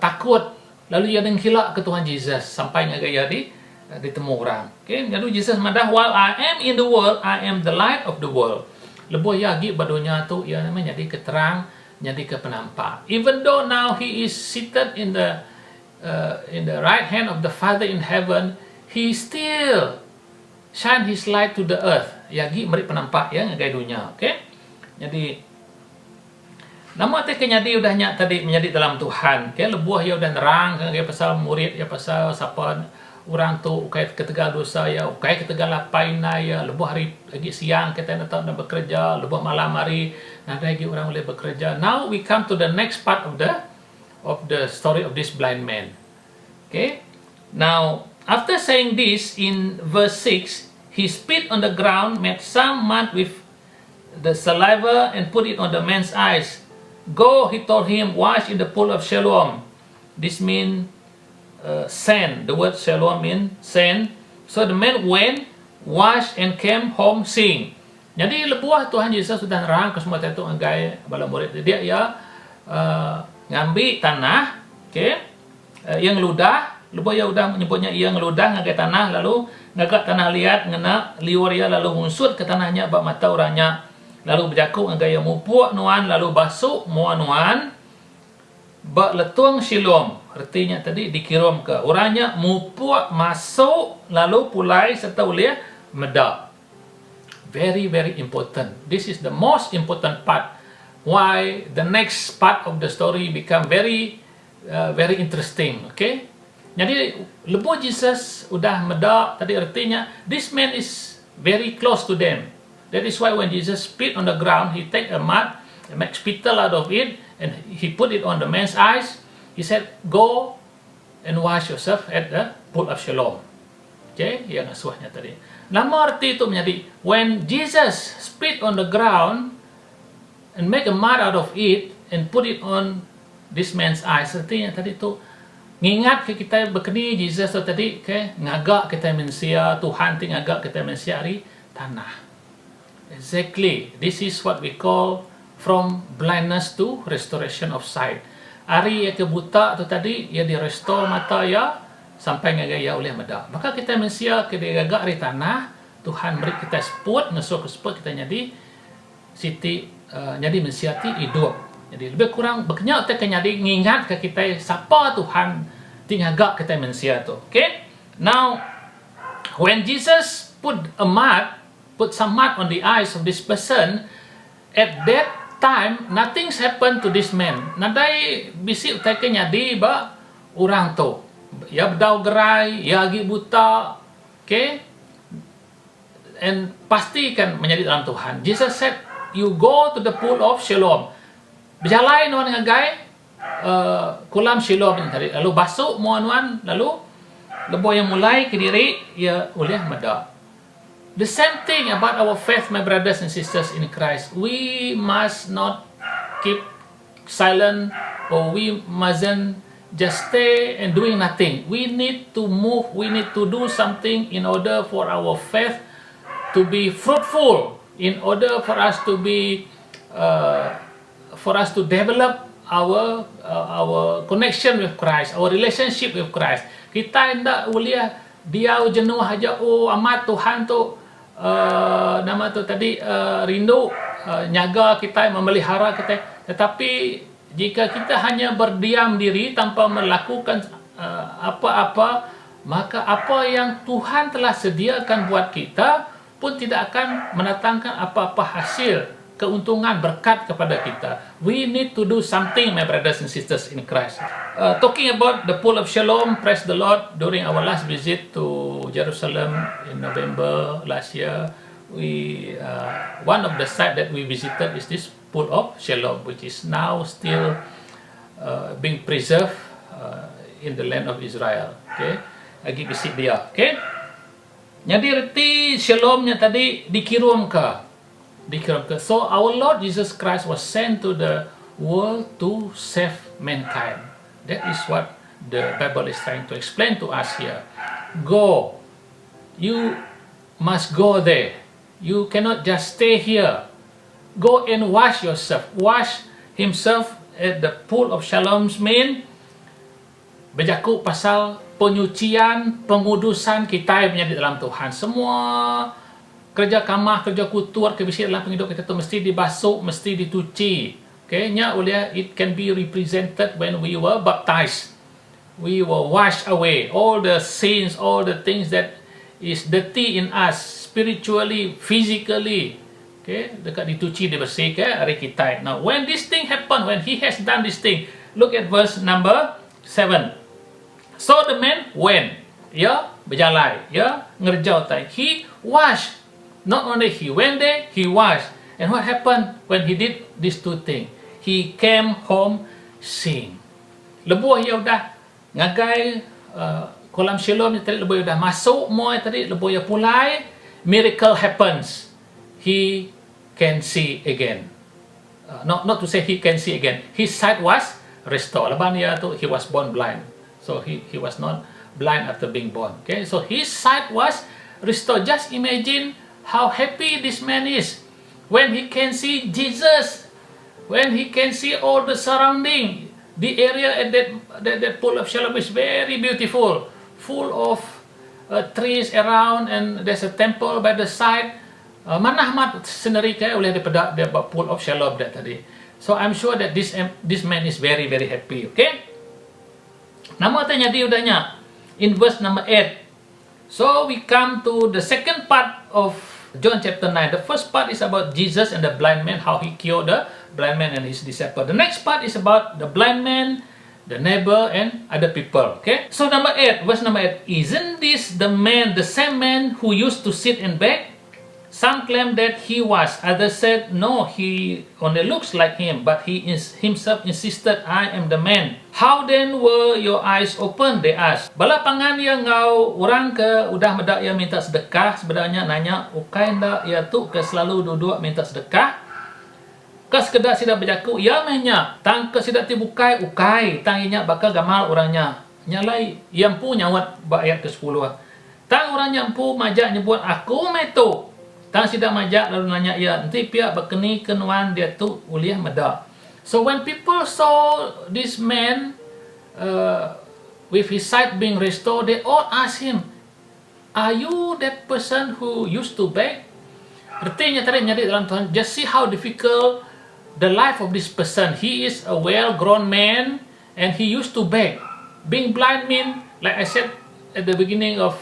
takut. Lalu ia menghilak ke Tuhan Yesus sampai ngagaya ditemu orang. Okay. Lalu Yesus madah, while I am in the world, I am the light of the world. Lebuh ya agi badunya tu ia namanya jadi keterang, jadi ke penampak. Even though now he is seated in the right hand of the Father in heaven, he still shine his light to the earth. Yagi meri penampak ya ngagai dunia. Okay? Jadi nama teh kenyadi udah nyak tadi menjadi dalam Tuhan. Okay? Lebuh ya udah nerang ngagai pasal murid ya pasal siapa orang tu ukai ketegal dosa ya, ukai ketegal lapaina ya, lebuh hari lagi siang kita nak tahu nak bekerja, lebuh malam hari ada lagi orang boleh bekerja. Now we come to the next part of the story of this blind man. Okay? Now, after saying this in verse 6, he spit on the ground, made some mud with the saliva and put it on the man's eyes. Go, he told him, wash in the pool of Siloam. This means sand. The word Siloam means sand. So the man went, washed and came home seeing. Jadi lebuah Tuhan Yesus sudah nerang ke semua itu anggai bala murid dia ya ngambil tanah, okay, yang ludah, lebuah ya udah menyebutnya yang ludah ngagai tanah lalu ngagak tanah liat ngena liur ya lalu unsut ke tanahnya bak mata orangnya lalu berjaku ngagai ya mupuk nuan lalu basuh mua nuan bak letuang Siloam. Artinya tadi dikirim ke orangnya mupuk masuk lalu pulai serta uliah medak. Very important. This is the most important part. Why the next part of the story become very interesting. Okay. Jadi lebuh Jesus udah medak tadi artinya this man is very close to them. That is why when Jesus spit on the ground, he take a mud, make spittle out of it, and he put it on the man's eyes. He said, go and wash yourself at the pool of Siloam. Okay, yang asuhnya tadi. Nama arti itu menjadi when Jesus spit on the ground and make a mud out of it and put it on this man's eyes. Artinya tadi itu ngingat ke kita berkeni Jesus tadi ke ngagak kita manusia Tuhan ti ngagak kita manusia hari tanah. Exactly. This is what we call from blindness to restoration of sight. Ari yang kebuta tu tadi, ia direstore mata ya sampai ngagaya oleh meda. Maka kita mensia ke gagak ri tanah, Tuhan beri kita sport, ngesok sport kita jadi siti jadi mensia ti hidup. Jadi lebih kurang berkenyak kita jadi ngingat ke kita siapa Tuhan tinggal kita mensia tu. Okay? Now when Jesus put some mud on the eyes of this person, at that time nothing's happened to this man. Nadai bisi utai ke nyadi ba orang tu. Ya berdau gerai, ya agi buta. Okay? And pasti kan menjadi dalam Tuhan. Jesus said, you go to the pool of Siloam. Berjalan nuan ngagai kolam Siloam ni tadi. Lalu basuh nuan, lalu lebo yang mulai ke diri ia oleh meda. The same thing about our faith, my brothers and sisters in Christ. We must not keep silent, or we mustn't just stay and doing nothing. We need to move, we need to do something in order for our faith to be fruitful, in order for us to be develop our connection with Christ, our relationship with Christ. Kita hendak uliah dia jenuh aja, oh amat Tuhan tu nama tu tadi rindu nyaga kita, memelihara kita. Tetapi jika kita hanya berdiam diri tanpa melakukan apa-apa, maka apa yang Tuhan telah sediakan buat kita pun tidak akan mendatangkan apa-apa hasil, keuntungan, berkat kepada kita. We need to do something, my brothers and sisters in Christ. Talking about the pool of Siloam, praise the Lord, during our last visit to Jerusalem in November last year, we one of the sites that we visited is this pool of Siloam, which is now still being preserved in the land of Israel. Okay, lagi visit dia. Okay. Jadi reti Siloamnya tadi dikirim ke. So our Lord Jesus Christ was sent to the world to save mankind. That is what the Bible is trying to explain to us here. Go. You must go there. You cannot just stay here. Go and wash yourself. Wash himself at the pool of Siloam's mean berjaku pasal penyucian, pengudusan kita yang menjadi dalam Tuhan. Semua kerja kamah, kerja kutur, kebisi dalam penghidup kita itu mesti dibasuh, mesti dituci. Okay, nya ulia it can be represented when we were baptized. We were washed away all the sins, all the things that is dirty in us, spiritually, physically. Okay, dekat dituci, dibersihkan hari kita. Now, when this thing happen, when he has done this thing, look at verse number 7. So the man went, ya, berjalan, ya, ngerjau tai. He washed. Not only he went there, he washed. And what happened when he did these two things? He came home seeing. Lebuh ya udah ngagai kolam Siloam ni tadi, lebuh ya udah masuk mo tadi, lebuh ya pulai, miracle happens. He can see again. Not to say he can see again. His sight was restored. Leban ya tu he was born blind. So he was not blind after being born. Okay, so his sight was restored. Just imagine how happy this man is when he can see Jesus, when he can see all the surrounding. The area at that pool of Siloam is very beautiful, full of trees around, and there's a temple by the side. Manah mat scenery kaya oleh daripada the pool of Siloam that tadi. So I'm sure that this man is very very happy. Okay. Nama tanya di udahnya in verse number 8. So we come to the second part of John chapter 9. The first part is about Jesus and the blind man, how he cured the blind man and his disciple. The next part is about the blind man, the neighbor, and other people. Okay. So number 8, verse number 8. Isn't this the same man who used to sit and beg? Some claim that he was. Others said, no, he only looks like him. But he himself insisted, I am the man. How then were your eyes open? They asked. Bala pangan yang ngau orang ke udah medak ia minta sedekah. Sebenarnya nanya, ukai ndak ia tu ke selalu duduk minta sedekah? Ke sekedar sidak berjaku, ia mahnya. Tang ke sidak tibukai, ukai. Tang inya bakal gamal orangnya. Nyalai, iampu nyawat ayat ke-10. Tang orang nyampu majak nyebut aku metu. Tang sida majak lalu nanya ya, nanti pihak berkeni kenuan dia tu uliah meda. So when people saw this man with his sight being restored, they all asked him, "Are you that person who used to beg?" Artinya tadi nyari dalam Tuhan, just see how difficult the life of this person. He is a well-grown man and he used to beg. Being blind mean, like I said at the beginning of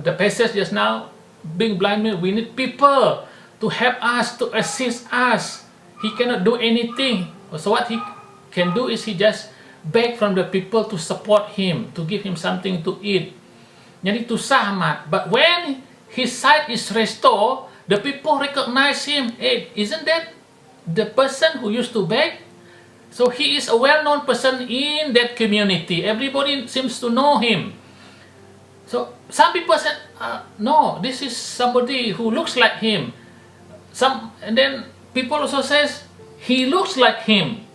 the passage just now, being blind mean we need people to help us, to assist us. He cannot do anything. So what he can do is he just beg from the people to support him, to give him something to eat. Jadi susah amat. But when his sight is restored, the people recognize him. Hey, isn't that the person who used to beg? So he is a well-known person in that community. Everybody seems to know him. So some people said, no, this is somebody who looks like him. And then people also says, he looks like him.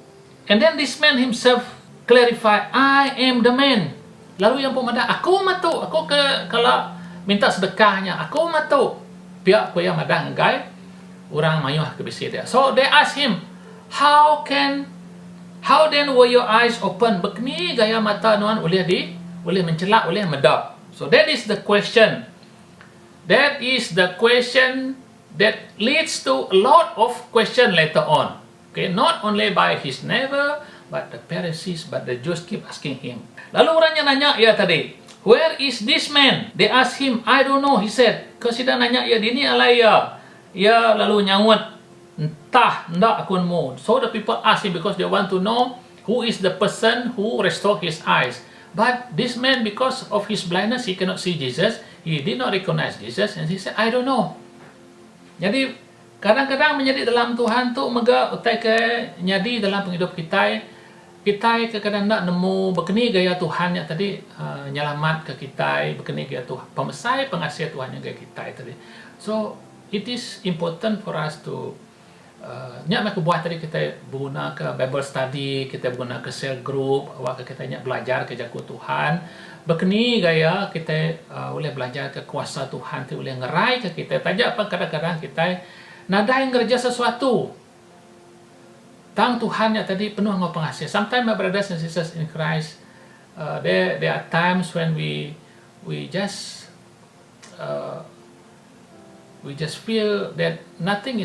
And then this man himself clarify, I am the man. Lalu yang pemuda, aku matu, aku kalau minta sedekahnya, aku matu. Pihak aku yang madah ngegai, orang mayuh ke bisi dia. So they ask him, how then were your eyes open? Bekni gaya mata nuan boleh mencelak, boleh medap. So that is the question. That is the question that leads to a lot of question later on. Okay, not only by his neighbor, but the Pharisees, but the Jews keep asking him. Lalu orangnya nanya ya tadi, where is this man? They ask him, I don't know, he said. Kau sudah nanya ya dini alai ya. Ya lalu nyawut, entah ndak akunmu. So the people ask him because they want to know who is the person who restored his eyes. But this man, because of his blindness, he cannot see Jesus. He did not recognize Jesus, and he said, I don't know. Jadi kadang-kadang menjadi dalam Tuhan tu mega utai ke nyadi dalam penghidup kita kadang-kadang nak nemu berkeni gaya Tuhan yang tadi nyelamat ke kita, berkeni gaya Tuhan, pemesai pengasih Tuhan yang gaya kita tadi. So it is important for us to nyak mak buat tadi kita guna ke Bible study, kita guna ke cell group, awak kita nyak belajar ke jago Tuhan. Berkeni gaya kita boleh belajar ke kuasa Tuhan, tu boleh ngerai ke kita. Tajak apa kadang-kadang kita nadai ngerja sesuatu. Tang Tuhan yang tadi penuh dengan pengasih. Sometimes my brothers and sisters in Christ, there are times when we just feel that nothing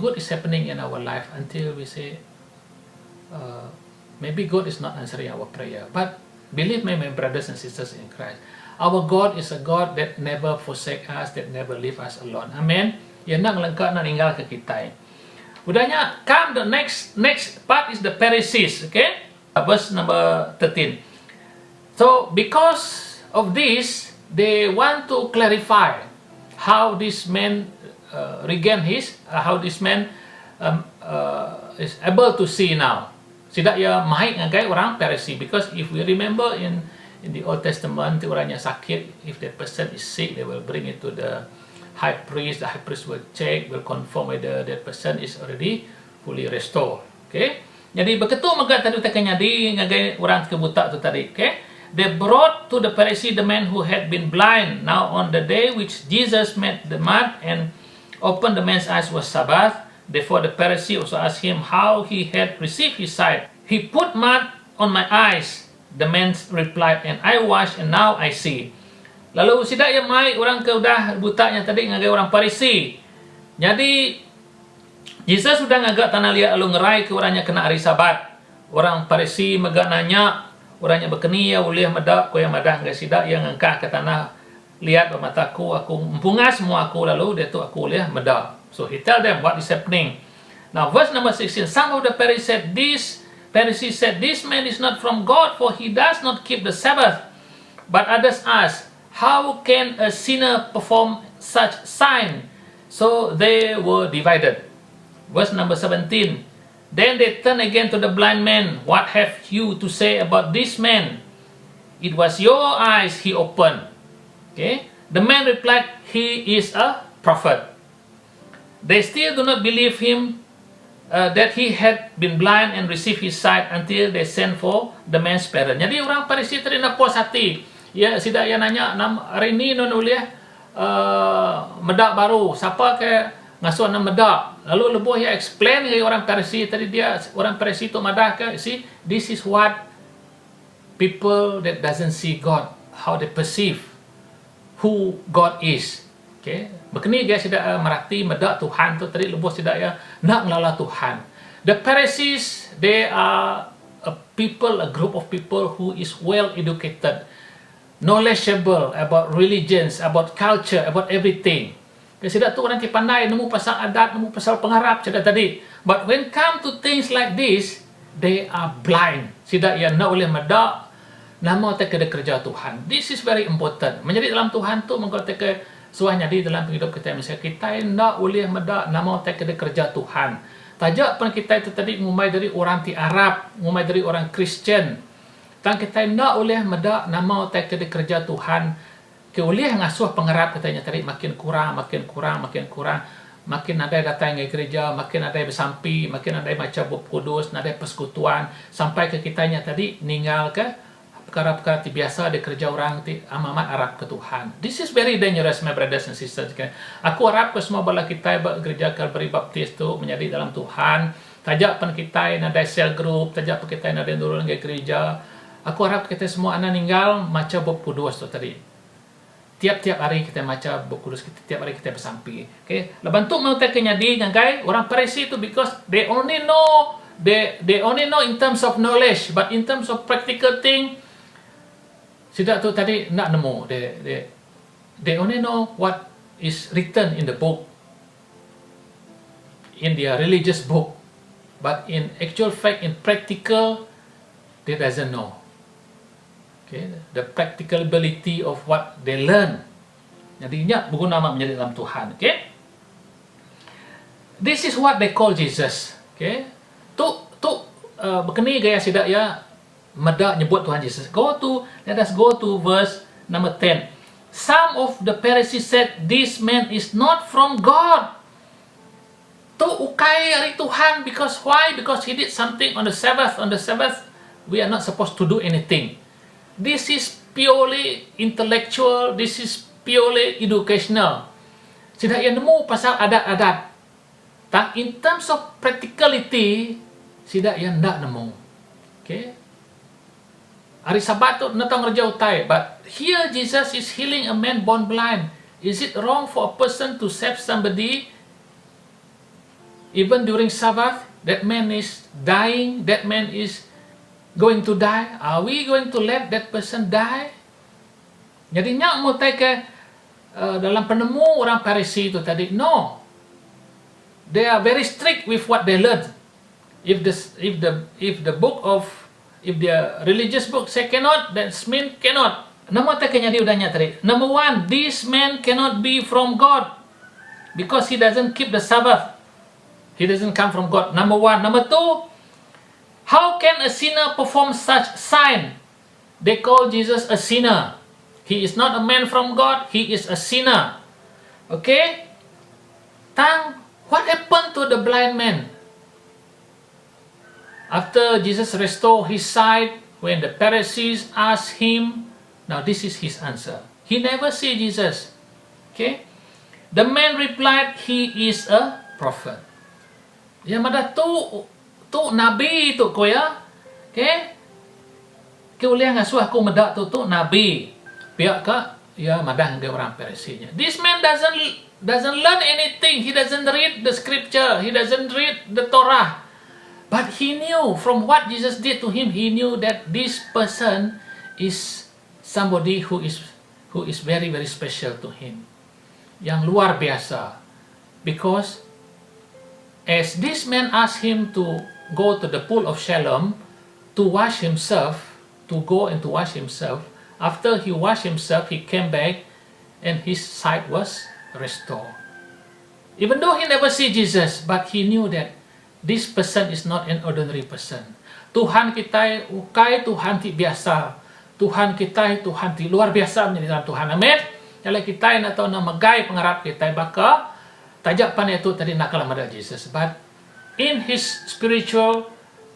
good is happening in our life until we say, maybe God is not answering our prayer. But believe me, my brothers and sisters in Christ, our God is a God that never forsake us, that never leave us alone. Amen. Yang nak lengkap nak tinggal ke kita. Udahnya, come the next part is the Pharisees, okay? Verse number 13. So because of this, they want to clarify how this man regain how this man is able to see now. Sidak ia mahir ngagai orang Pharisee, because if we remember in the Old Testament, orangnya sakit, if that person is sick, they will bring it to the high priest. The high priest will check, will confirm whether that person is already fully restored. Okay? Jadi begitu maka tadi kita nyadi ngagai orang kebuta tu tadi. Okay? They brought to the Pharisee the man who had been blind. Now on the day which Jesus met the mud and opened the man's eyes was Sabbath. Therefore the Pharisee also asked him how he had received his sight. He put mud on my eyes. The man replied, and I washed and now I see. Lalu sidak yang mai orang ke udah buta yang tadi ngagai orang Parisi. Jadi Jesus sudah ngagak tanah liat lalu ngerai ke orangnya kena hari Sabat. Orang Parisi megak nanya, orangnya berkeni ya boleh medak ko yang madah ngai sidak yang ngangkah ke tanah liat bermataku, aku mempungas semua aku, lalu dia tu aku boleh medak. So he tell them what is happening. Now verse number 16, some of the Pharisees said, this man is not from God, for he does not keep the Sabbath. But others asked, how can a sinner perform such sign? So they were divided. Verse number 17. Then they turned again to the blind man. What have you to say about this man? It was your eyes he opened. Okay. The man replied, he is a prophet. They still do not believe him that he had been blind and received his sight until they sent for the man's parents. Jadi orang Parisi tadi nak puas hati. Ya, sidak yang nanya hari ini non uliah medak baru, siapa ke ngasuh nama medak, lalu lebuh ya explain ke orang Parsi tadi, dia orang Parsi tu madah ke. See, this is what people that doesn't see God, how they perceive who God is. Okay, begini guys, tidak merati medak Tuhan tu tadi lebuh tidak ya nak ngelala Tuhan. The Pharisees, they are a group of people who is well educated, knowledgeable about religions, about culture, about everything. Kasi tu orang pandai nemu pasal adat, nemu pasal pengarap sudah tadi. But when come to things like this, they are blind. Sida ia nak oleh medak nama teka kerja Tuhan. This is very important. Menjadi dalam Tuhan tu mengko teka suahnya di dalam hidup kita manusia. Kita nak oleh medak nama teka kerja Tuhan. Tajak pun kita itu tadi ngumai dari orang ti Arab, ngumai dari orang Kristen. Dan kita nak oleh medak nama teka kerja Tuhan. Ke oleh ngasuh pengarap katanya tadi makin kurang. Makin ada datang ke gereja, makin ada bersampi, makin ada baca buku kudus, ada persekutuan, sampai ke kitanya tadi ninggal ke perkara-perkara biasa di kerja orang ti amat Arab ke Tuhan. This is very dangerous, my brothers and sisters. Aku harap ke semua bala kita gereja Calvary Baptist tu menjadi dalam Tuhan. Tajak pun kita ada cell group, tajak pun kita ada dulu ke gereja. Aku harap kita semua anak ninggal maca buku kudus tu tadi. Tiap-tiap hari kita baca buku kudus, tiap hari kita bersampi. Okay, lebantuk mau tak kenyadi ngangkai orang Parisi itu because they only know in terms of knowledge, but in terms of practical thing sidak tu tadi nak nemu. They only know what is written in the book, in their religious book, but in actual fact, in practical, they doesn't know. Okay, the practicability of what they learn. Jadinya berguna menjadi dalam Tuhan. Okay, this is what they call Jesus. Okay, tu berkeni gaya sidak ya medak nyebut Tuhan Yesus. Let us go to verse number 10. Some of the Pharisees said, this man is not from God. Tu ukai dari Tuhan because why? Because he did something on the Sabbath. On the Sabbath, we are not supposed to do anything. This is purely intellectual. This is purely educational. Tidak yang nemu pasal adat-adat. Tak in terms of practicality, tidak yang ndak nemu. Okay. Hari Sabat tu natang kerja utai, but here Jesus is healing a man born blind. Is it wrong for a person to save somebody even during Sabbath? That man is dying, that man is going to die. Are we going to let that person die? Jadi nyak mau ke dalam penemu orang Parisi itu tadi, no. They are very strict with what they learn. If the book of if the religious book say cannot, then mean cannot. Nama taknya dia udahnya tadi. Number one, this man cannot be from God because he doesn't keep the Sabbath. He doesn't come from God. Number one. Number two, how can a sinner perform such sign? They call Jesus a sinner. He is not a man from God. He is a sinner. Okay? What happened to the blind man? After Jesus restored his sight, when the Pharisees asked him, now this is his answer. He never see Jesus. Okay? The man replied, he is a prophet. Ya mada tu nabi tu ko ya. Okay? Keuliah ngasuh aku medak tu nabi. Pihak ka ya madah ke orang Parisinya. This man doesn't learn anything. He doesn't read the scripture. He doesn't read the Torah. But he knew from what Jesus did to him, he knew that this person is somebody who is very, very special to him. Yang luar biasa. Because as this man asked him to go to the pool of Siloam to wash himself, after he washed himself, he came back and his sight was restored. Even though he never see Jesus, but he knew that this person is not an ordinary person. Tuhan kita ukai Tuhan ti biasa. Tuhan kita Tuhan ti luar biasa menjadi dalam Tuhan. Amin. Kalau kita nak tahu nama magai pengarap kita baka tajak pan itu tadi nak kalah pada Jesus. But in his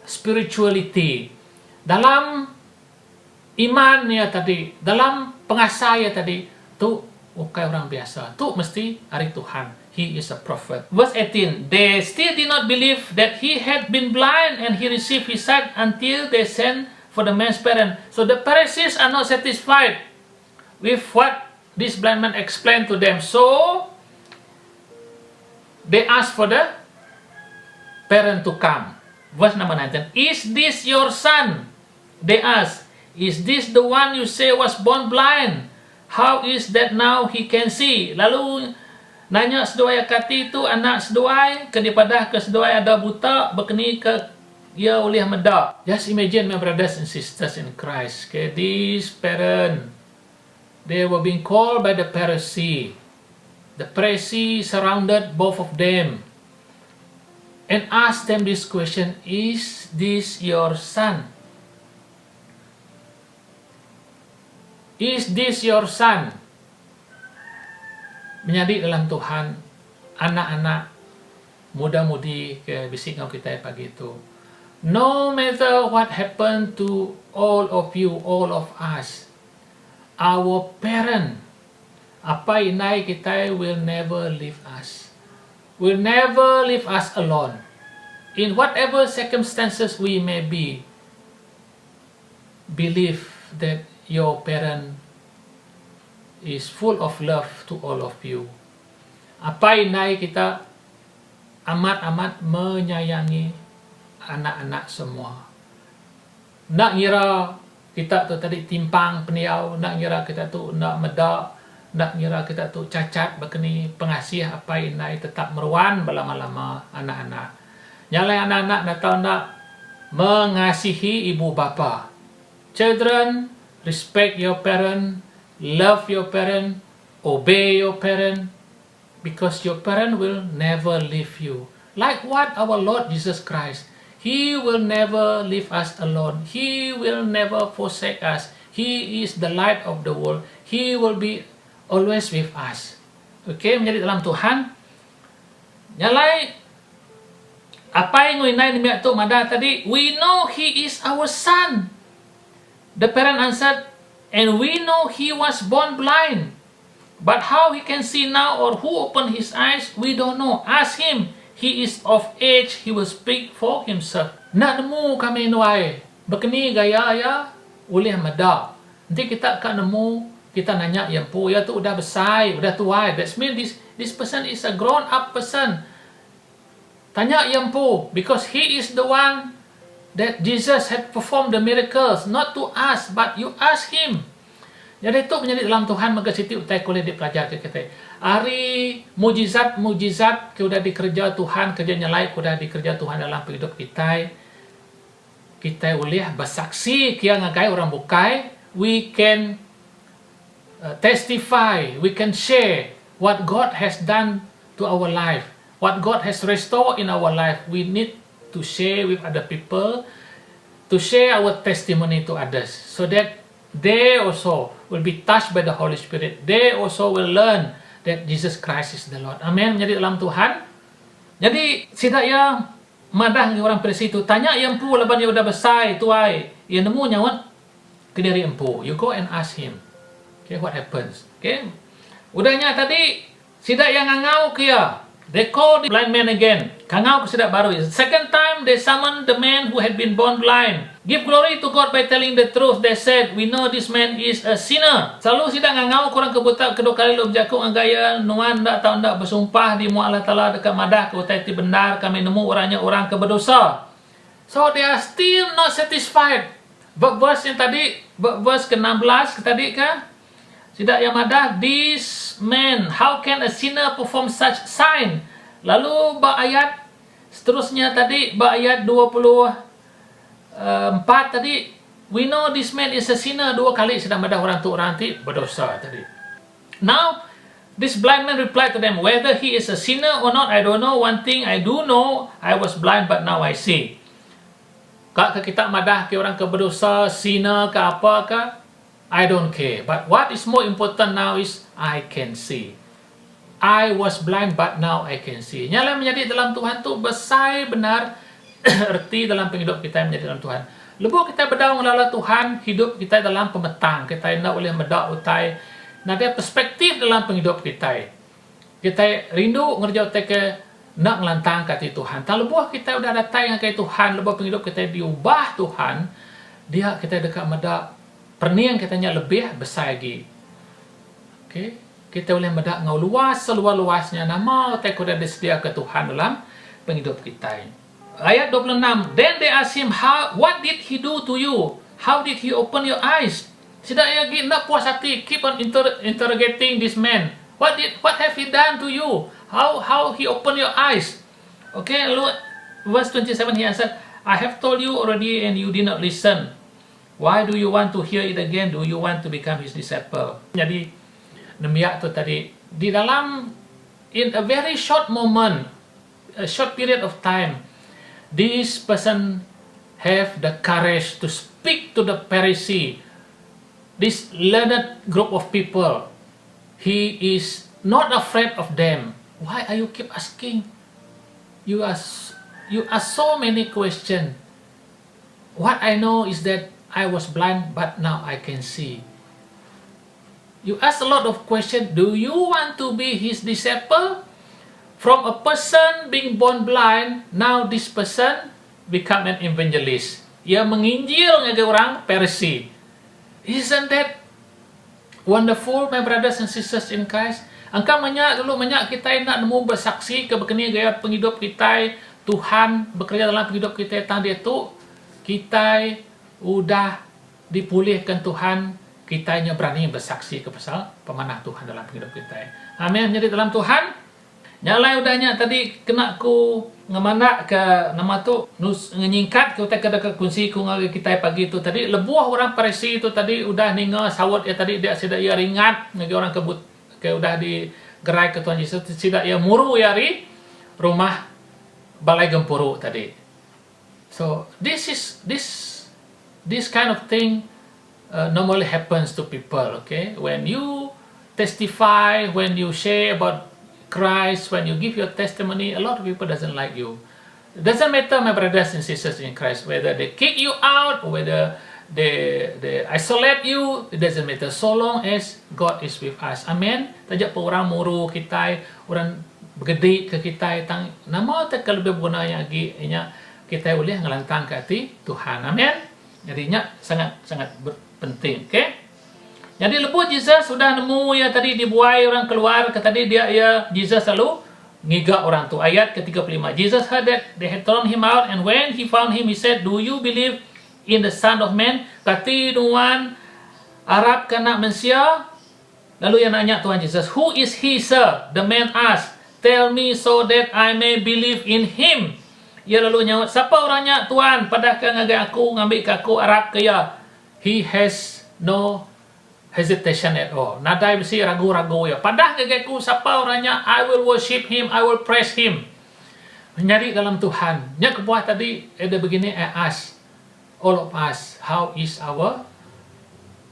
spirituality, dalam imannya tadi, dalam pengasahnya tadi, tu Bukan orang biasa. Tu mesti hari Tuhan. He is a prophet. Verse 18. They still did not believe that he had been blind and he received his sight until they sent for the man's parent. So the Pharisees are not satisfied with what this blind man explained to them. So they asked for the parent to come. Verse number 19. Is this your son? They asked. Is this the one you say was born blind? How is that now he can see? Lalu nanya seduai kati itu anak seduai kedaripada ke seduai ada buta berkeni ke ia oleh medak. Just imagine my brothers and sisters in Christ. Okay, these parents, they were being called by the Pharisee. The Pharisee surrounded both of them and asked them this question, is this your son? Is this your son? Menjadi dalam Tuhan, anak-anak, muda-mudi ke bisik ngau kita pagi itu. No matter what happened to all of you, all of us, our parent, apa inai kita will never leave us. Will never leave us alone. In whatever circumstances we may be, believe that your parent is full of love to all of you. Apa inai kita amat-amat menyayangi anak-anak semua. Nak ngira kita tu tadi timpang peniau, nak ngira kita tu nak medak, nak ngira kita tu cacat begini pengasih apa inai tetap meruan lama-lama anak-anak. Nyalai anak-anak datang nak mengasihi ibu bapa. Children, respect your parent, love your parent, obey your parent, because your parent will never leave you. Like what our Lord Jesus Christ, He will never leave us alone. He will never forsake us. He is the light of the world. He will be always with us. Okay, menjadi dalam Tuhan. Nyalai apa yang nguinai ni miak tu mada tadi, we know He is our son. The parent answered, and we know he was born blind. But how he can see now or who opened his eyes, we don't know. Ask him. He is of age. He will speak for himself. Nak nemu kami nuai. Begini gaya ya, boleh meda. Nanti kita akan nemu, kita nanya yang pu, ya tu udah besar, udah tua. That means this person is a grown up person. Tanya yang pu, because he is the one that Jesus had performed the miracles, not to us, but you ask him. Jadi itu menjadi dalam Tuhan maka siti utai kuliah dipelajar ke kita. Hari mujizat ke udah dikerja Tuhan, kerja nyalai udah dikerja Tuhan dalam hidup kita. Kita uliah bersaksi kia ngagai orang bukai, we can testify, we can share what God has done to our life, what God has restored in our life. We need to share with other people, to share our testimony to others, so that they also will be touched by the Holy Spirit. They also will learn that Jesus Christ is the Lord. Amen. Menjadi dalam Tuhan. Jadi sidak ya madah orang Persi itu tanya yang empu laban dia udah besar tuai. Ia nemu nyawat ke diri empu. You go and ask him. Okay, what happens? Okay. Udahnya tadi sidak yang ngangau kia. They called the blind man again. Kangau ke sidak baru. Second time they summoned the man who had been born blind. Give glory to God by telling the truth. They said, we know this man is a sinner. Selalu sidak ngangau kurang kebuta kedua kali lo berjakung anggaya nuan ndak tahu ndak bersumpah di mu Allah Taala dekat madah ke utai ti benar kami nemu orangnya orang keberdosa. So they are still not satisfied. Verse yang tadi, verse ke-16 tadi kan? Sidak yang madah, this man, how can a sinner perform such sign? Lalu ayat seterusnya tadi, ayat 24 tadi, we know this man is a sinner. Dua kali sedang madah orang tu orang ti berdosa tadi. Now, this blind man replied to them, whether he is a sinner or not, I don't know. One thing I do know, I was blind but now I see. Kak kita madah ke orang ke berdosa, sinner ke apa ke? I don't care. But what is more important now is I can see. I was blind but now I can see. Nyala menjadi dalam Tuhan tu besar benar erti dalam penghidup kita menjadi dalam Tuhan. Lebu kita berdaung lala Tuhan, hidup kita dalam pemetang. Kita nak boleh medak utai Nah, dia perspektif dalam penghidup kita. Kita rindu ngerjau teke nak ngelantang kata Tuhan. Tak lebuah kita udah datang dengan kata Tuhan, lebuah penghidup kita diubah Tuhan, dia kita dekat medak perniang katanya lebih besar lagi. Okay? Kita boleh medak ngau luas seluas-luasnya nama tak udah disedia ke Tuhan dalam penghidup kita. Ayat 26, then they asked him, what did he do to you? How did he open your eyes? Tidak lagi nak puas hati, keep on interrogating this man. What have he done to you? How he opened your eyes? Okay, look, verse 27 he answered, I have told you already and you did not listen. Why do you want to hear it again? Do you want to become his disciple? Jadi, demiak tu tadi, di dalam, in a very short moment, a short period of time, this person have the courage to speak to the Pharisee, this learned group of people. He is not afraid of them. Why are you keep asking? You ask so many questions. What I know is that I was blind, but now I can see. You ask a lot of questions. Do you want to be his disciple? From a person being born blind, now this person become an evangelist. Ia menginjil ngagai orang Pharisee. Isn't that wonderful, my brothers and sisters in Christ? Angka banyak kita nak nemu bersaksi ke begini gaya penghidup kita, Tuhan bekerja dalam penghidup kita tanda itu kita udah dipulihkan Tuhan, kitanya berani bersaksi ke pasal pemanah Tuhan dalam penghidup kita. Amin. Jadi dalam Tuhan nyalai udahnya tadi kena ku ngemana ke nama tu nyingkat kita ke kunci ku kita pagi itu tadi lebuah orang Parisi itu tadi udah ninga sawat ya tadi dia sudah ia ringat ngagi orang ke udah digerai ke Tuhan Yesus tidak ia muru ya ri rumah balai gempuru tadi. So this kind of thing normally happens to people, okay? When you testify, when you share about Christ, when you give your testimony, a lot of people doesn't like you. It doesn't matter, my brothers and sisters in Christ, whether they kick you out or whether they isolate you, it doesn't matter. So long as God is with us. Amen. Tajak pa orang muru kita, orang bergede ke kita, tang nama tak lebih berguna lagi, kita boleh ngelantang ke hati Tuhan. Amen. Jadinya sangat penting, okay? Jadi lepas Jesus sudah nemu ya tadi dibuai orang keluar ke tadi Jesus selalu ngiga orang tu. Ayat ke-35. Jesus heard that they had thrown him out and when he found him he said, "Do you believe in the Son of Man?" Kati nuan Arab kena manusia. Lalu yang nanya Tuhan Jesus, "Who is he, sir?" The man asked, "Tell me so that I may believe in him." Ia lalu nyawat, "Siapa orangnya Tuhan? Padahal ngagai aku ngambil ke aku Arab ke ya." He has no hesitation at all. Nadai mesti ragu-ragu ya. Padahal gagaku siapa orangnya, I will worship him, I will praise him. Menyari dalam Tuhan. Nya kebuah tadi ada begini, I ask all of us, how is our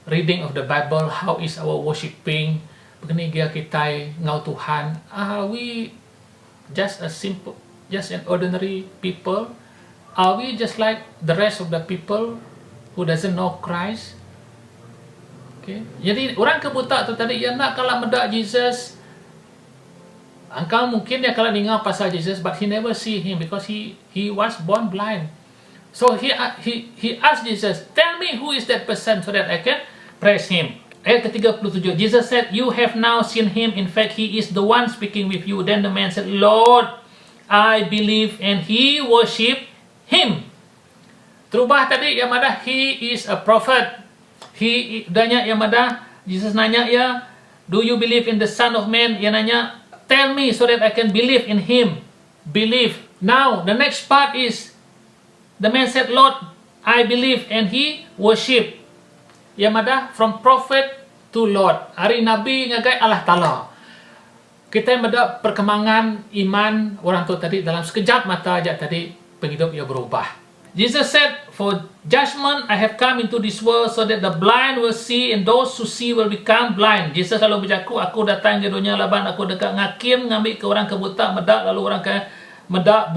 reading of the Bible? How is our worshiping? Begini dia kita ngau Tuhan. Are we just a simple, just an ordinary people? Are we just like the rest of the people who doesn't know Christ? Okay. Jadi orang kebuta tu tadi ia nak kalau mendak Jesus. Angka mungkin dia kalau dengar pasal Jesus, but he never see him because he was born blind. So he asked Jesus, "Tell me who is that person so that I can praise him." Ayat ke-37, Jesus said, "You have now seen him. In fact, he is the one speaking with you." Then the man said, "Lord, I believe," and he worshiped him. Terubah tadi yang mana he is a prophet. Danya yang mana Jesus nanya ya, "Do you believe in the Son of Man?" Ia nanya, "Tell me so that I can believe in him." Believe. Now the next part is the man said, "Lord, I believe," and he worship. Yang mana from prophet to Lord. Hari Nabi ngagai Allah Ta'ala. Kita ada perkembangan iman orang tu tadi dalam sekejap mata aja tadi penghidup ia berubah. Jesus said, "For judgment I have come into this world so that the blind will see and those who see will become blind." Jesus selalu berjaku, aku datang ke dunia laban aku dekat ngakim ngambil ke orang ke buta medak lalu orang ke medak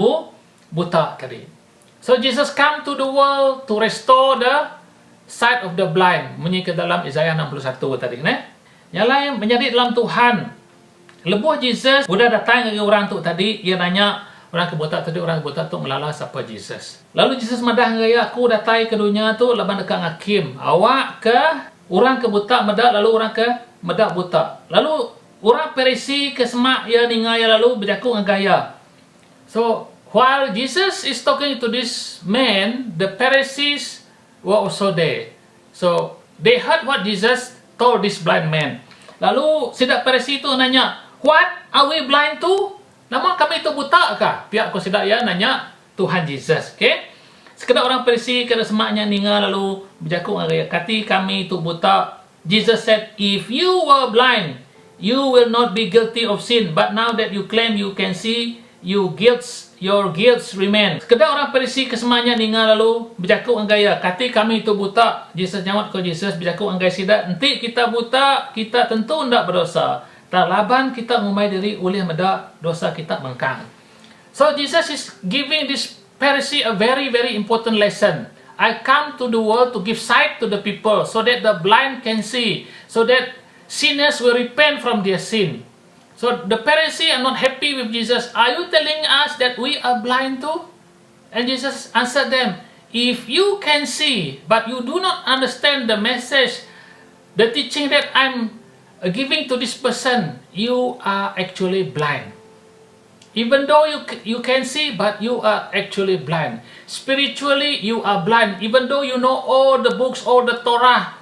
buta tadi. So Jesus come to the world to restore the sight of the blind. Bunyi ke dalam Isaiah 61 tadi, ne? Yang lain menjadi dalam Tuhan. Lebuh Jesus udah datang ke orang tu tadi, ia nanya orang kebuta tadi, orang kebuta tu melala siapa Jesus. Lalu Jesus madah ngaya, aku datang ke dunia tu laban dekat ngakim. Awak ke orang kebuta medak, lalu orang ke medak buta. Lalu orang Parisi ke semak ia ningaya lalu berjaku ngagaya. So while Jesus is talking to this man, the Pharisees were also there. So they heard what Jesus told this blind man. Lalu sidak Parisi itu nanya, what are we blind to? Nama kami itu buta kah? Pihak ko sidak ya nanya Tuhan Jesus. Okay? Sekedar orang Parisi kena semaknya ninga lalu berjaku ngagaya, kati kami itu buta. Jesus said, if you were blind, you will not be guilty of sin. But now that you claim you can see, your guilt remain. Sekedar orang Parisi kesemanya ninga lalu berjaku anggaya, kati kami itu buta. Jesus nyawat ke Jesus berjaku anggaya sidak, nanti kita buta, kita tentu tidak berdosa. Talaban kita ngumai diri oleh medak dosa kita mengkang. So Jesus is giving this Pharisee a very important lesson. I come to the world to give sight to the people so that the blind can see, so that sinners will repent from their sin. So the Pharisees are not happy with Jesus. Are you telling us that we are blind too? And Jesus answered them, if you can see, but you do not understand the message, the teaching that I'm giving to this person, you are actually blind. Even though you can see, but you are actually blind. Spiritually, you are blind. Even though you know all the books, all the Torah.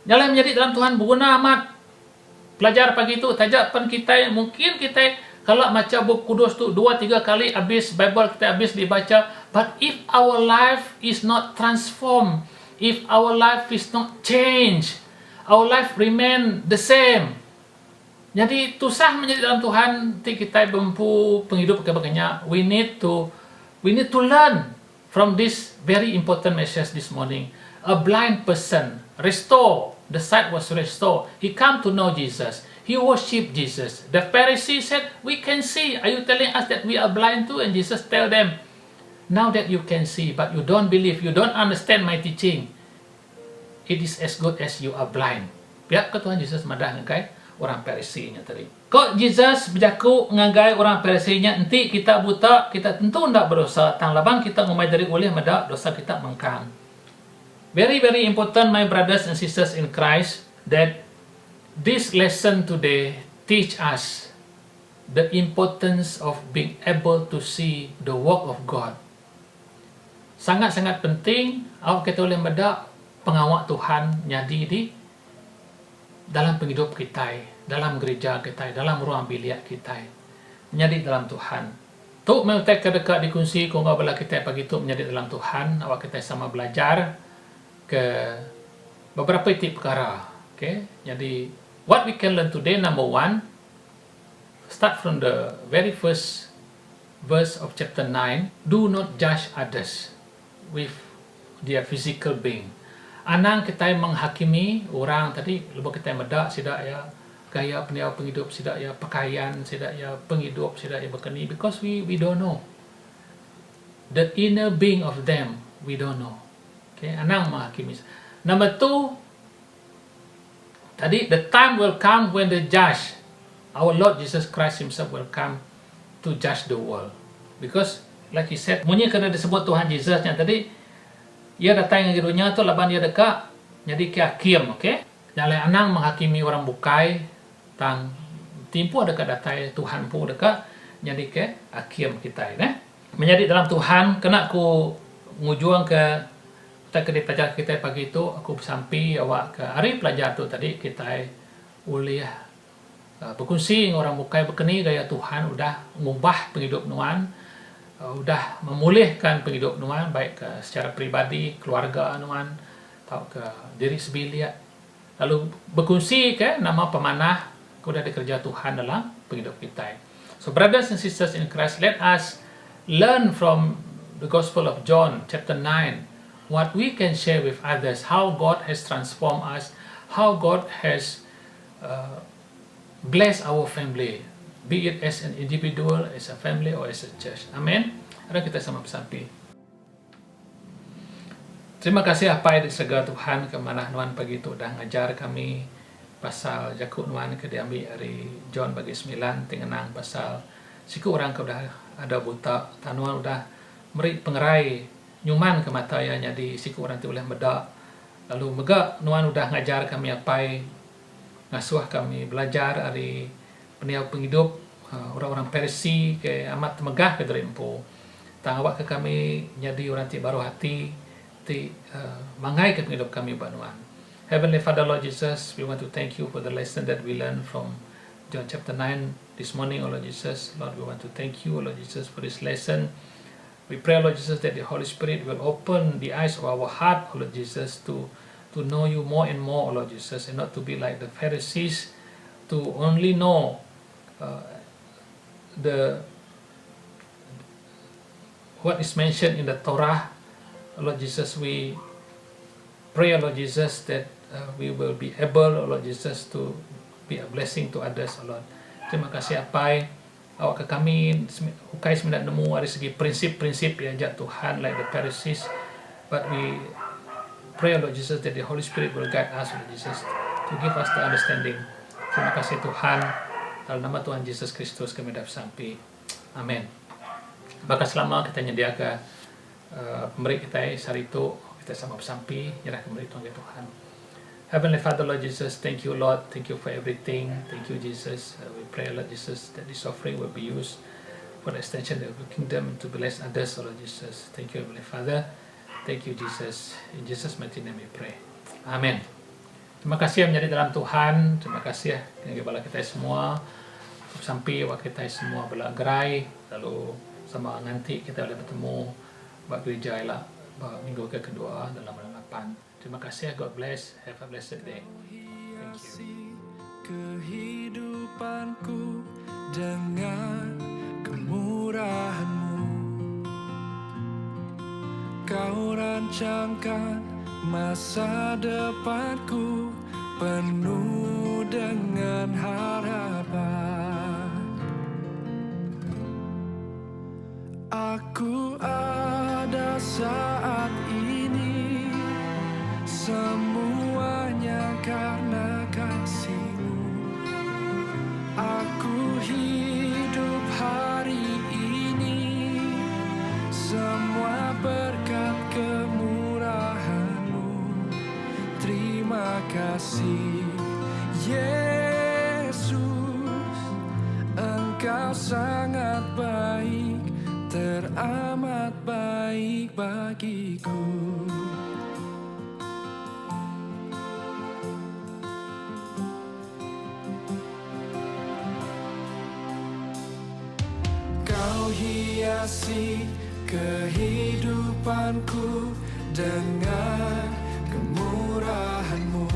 Jalan menjadi dalam Tuhan berguna amat. Pelajar pagi itu, tajapan kita, mungkin kita kalau baca buku kudus tu 2-3 kali habis, Bible kita habis dibaca. But if our life is not transformed, if our life is not changed, our life remain the same. Jadi susah menjadi dalam Tuhan, nanti kita mampu penghidup kebagainya. We need to learn from this very important message this morning. A blind person restore. The sight was restored. He come to know Jesus. He worship Jesus. The Pharisees said, we can see. Are you telling us that we are blind too? And Jesus tell them, now that you can see, but you don't believe, you don't understand my teaching, it is as good as you are blind. Pihak ke Tuhan Yesus madah ngagai orang Pharisee-nya tadi. Kok Jesus berjaku ngagai orang Pharisee-nya, nanti kita buta, kita tentu tidak berdosa. Tang labang kita ngumai dari oleh madah dosa kita mengkang. Very important, my brothers and sisters in Christ, that this lesson today teach us the importance of being able to see the work of God. Sangat-sangat penting awak kita boleh medak pengawak Tuhan nyadi di dalam penghidup kita, dalam gereja kita, dalam ruang bilik kita, menjadi dalam Tuhan. Tu mereka dekat dikunci kau bala kita pagi tu menjadi dalam Tuhan, awak kita sama belajar ke beberapa tip perkara. Okay? Jadi what we can learn today, number one, start from the very first verse of chapter 9. Do not judge others with their physical being. Anang kita menghakimi orang tadi, lebih kita medak sidak ya gaya penghidup, sidak ya pakaian, sidak ya penghidup, sidak ya berkeni, because we don't know the inner being of them. We don't know. Okay, anang menghakimi. Number two, tadi, the time will come when the judge, our Lord Jesus Christ Himself, will come to judge the world. Because, like He said, munyi kena disebut Tuhan Jesus yang tadi, ia datang ke dunia tu, laban dia dekat, jadi ke hakim, okay? Jalan anang menghakimi orang bukai, tang timpu dekat datai Tuhan pun dekat, jadi ke hakim kita, menjadi dalam Tuhan, kena aku ngujuang ke kita ke pelajar kita pagi itu, aku sampai awak ke hari pelajar tu tadi kita boleh berkongsi dengan orang bukai berkeni gaya Tuhan udah mengubah penghidup nuan, udah memulihkan penghidup nuan baik secara pribadi, keluarga nuan, atau ke diri sebilik. Lalu berkongsi ke nama pemanah sudah dikerja Tuhan dalam penghidup kita. So brothers and sisters in Christ, let us learn from the Gospel of John chapter 9 what we can share with others, how God has transformed us, how God has blessed our family, be it as an individual, as a family, or as a church. Amen. Ada kita sama bersampai. Terima kasih apa yang disegala Tuhan kemana Tuhan pagi itu dah ngajar kami pasal Yakub nuan ke diambil dari John bagi 9 tengenang pasal siku orang ke udah ada buta tanuan udah meri pengerai nyuman ke mata ya jadi siku orang tu boleh medak lalu mega nuan udah ngajar kami apa ngasuh kami belajar dari peniau penghidup orang-orang Persi ke amat megah ke derempo tangawak ke kami jadi orang ti baru hati ti mangai ke penghidup kami banuan. Heavenly Father, Lord Jesus, we want to thank you for the lesson that we learned from John chapter 9 this morning, oh Lord Jesus. Lord, we want to thank you, oh Lord Jesus, for this lesson. We pray, Lord Jesus, that the Holy Spirit will open the eyes of our heart, oh Lord Jesus, to know you more and more, oh Lord Jesus, and not to be like the Pharisees, to only know what is mentioned in the Torah. Lord Jesus, we pray, Lord Jesus, that we will be able, Lord Jesus, to be a blessing to others, Lord. Terima kasih apai awak ke kami ukai semendak nemu dari segi prinsip-prinsip yang ajak Tuhan like the Pharisees, but we pray, Lord Jesus, that the Holy Spirit will guide us, Lord Jesus, to give us the understanding. Terima kasih Tuhan, dalam nama Tuhan Yesus Kristus kami dapat sampai. Amin. Maka selama kita nyediakan pemberi kita hari itu kita sama bersampi nyerah kembali Tuhan. Heavenly Father, Lord Jesus, thank you, Lord. Thank you for everything. Thank you, Jesus. We pray, Lord Jesus, that this offering will be used for the extension of the kingdom to bless others, Lord Jesus. Thank you, Heavenly Father. Thank you, Jesus. In Jesus' mighty name we pray. Amen. Terima kasih yang menjadi dalam Tuhan. Terima kasih yang kebala kita semua. Sampai waktu kita semua bergerai. Lalu sama nanti kita boleh bertemu buat gereja lah minggu kedua dalam bulan 8. Terima kasih. God bless. Have a blessed day. Thank you. Kehidupanku dengan kemurahan-Mu. Kau rancangkan masa depanku penuh dengan harapan. Aku ada saat ini semuanya karena kasih-Mu. Aku hidup hari ini semua berkat kemurahan-Mu. Terima kasih Yesus, Engkau sangat baik, teramat baik bagiku. Kau hiasi kehidupanku dengan kemurahan-Mu.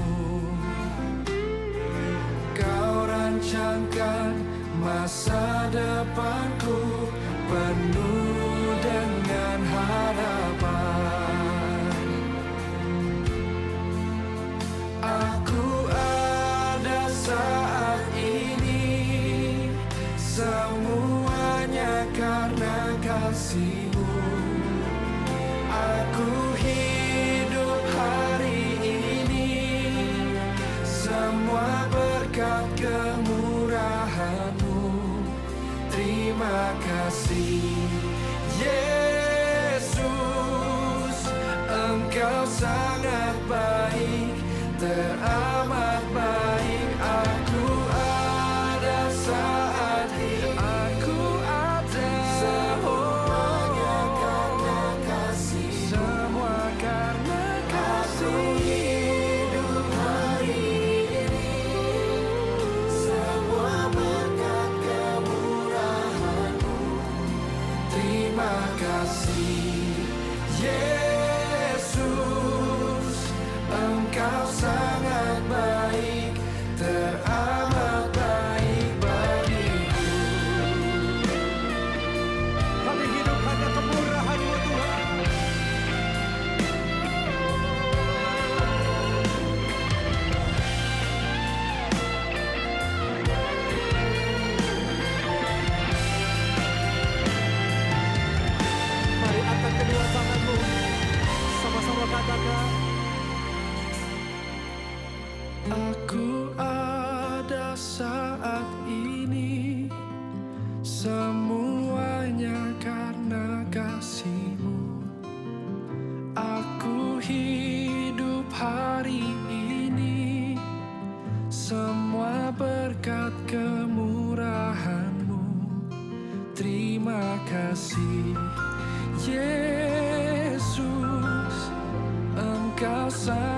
Kau rancangkan masa depanku penuh dengan harapan. Aku ada saat ini semuanya karena kasih-Mu. Aku hidup hari ini semua berkat kemurahan-Mu. Terima kasih Yesus, Engkau sangat baik, teramat baik. Aku ada saat ini, aku ada semuanya karena kasih, semua karena kasih. Hidup hari ini semua berkat kemurahan-Mu. Terima kasih Yesus, Engkau sangat baik. semua berkat kemurahan-Mu. Terima kasih Yesus, Engkau sangat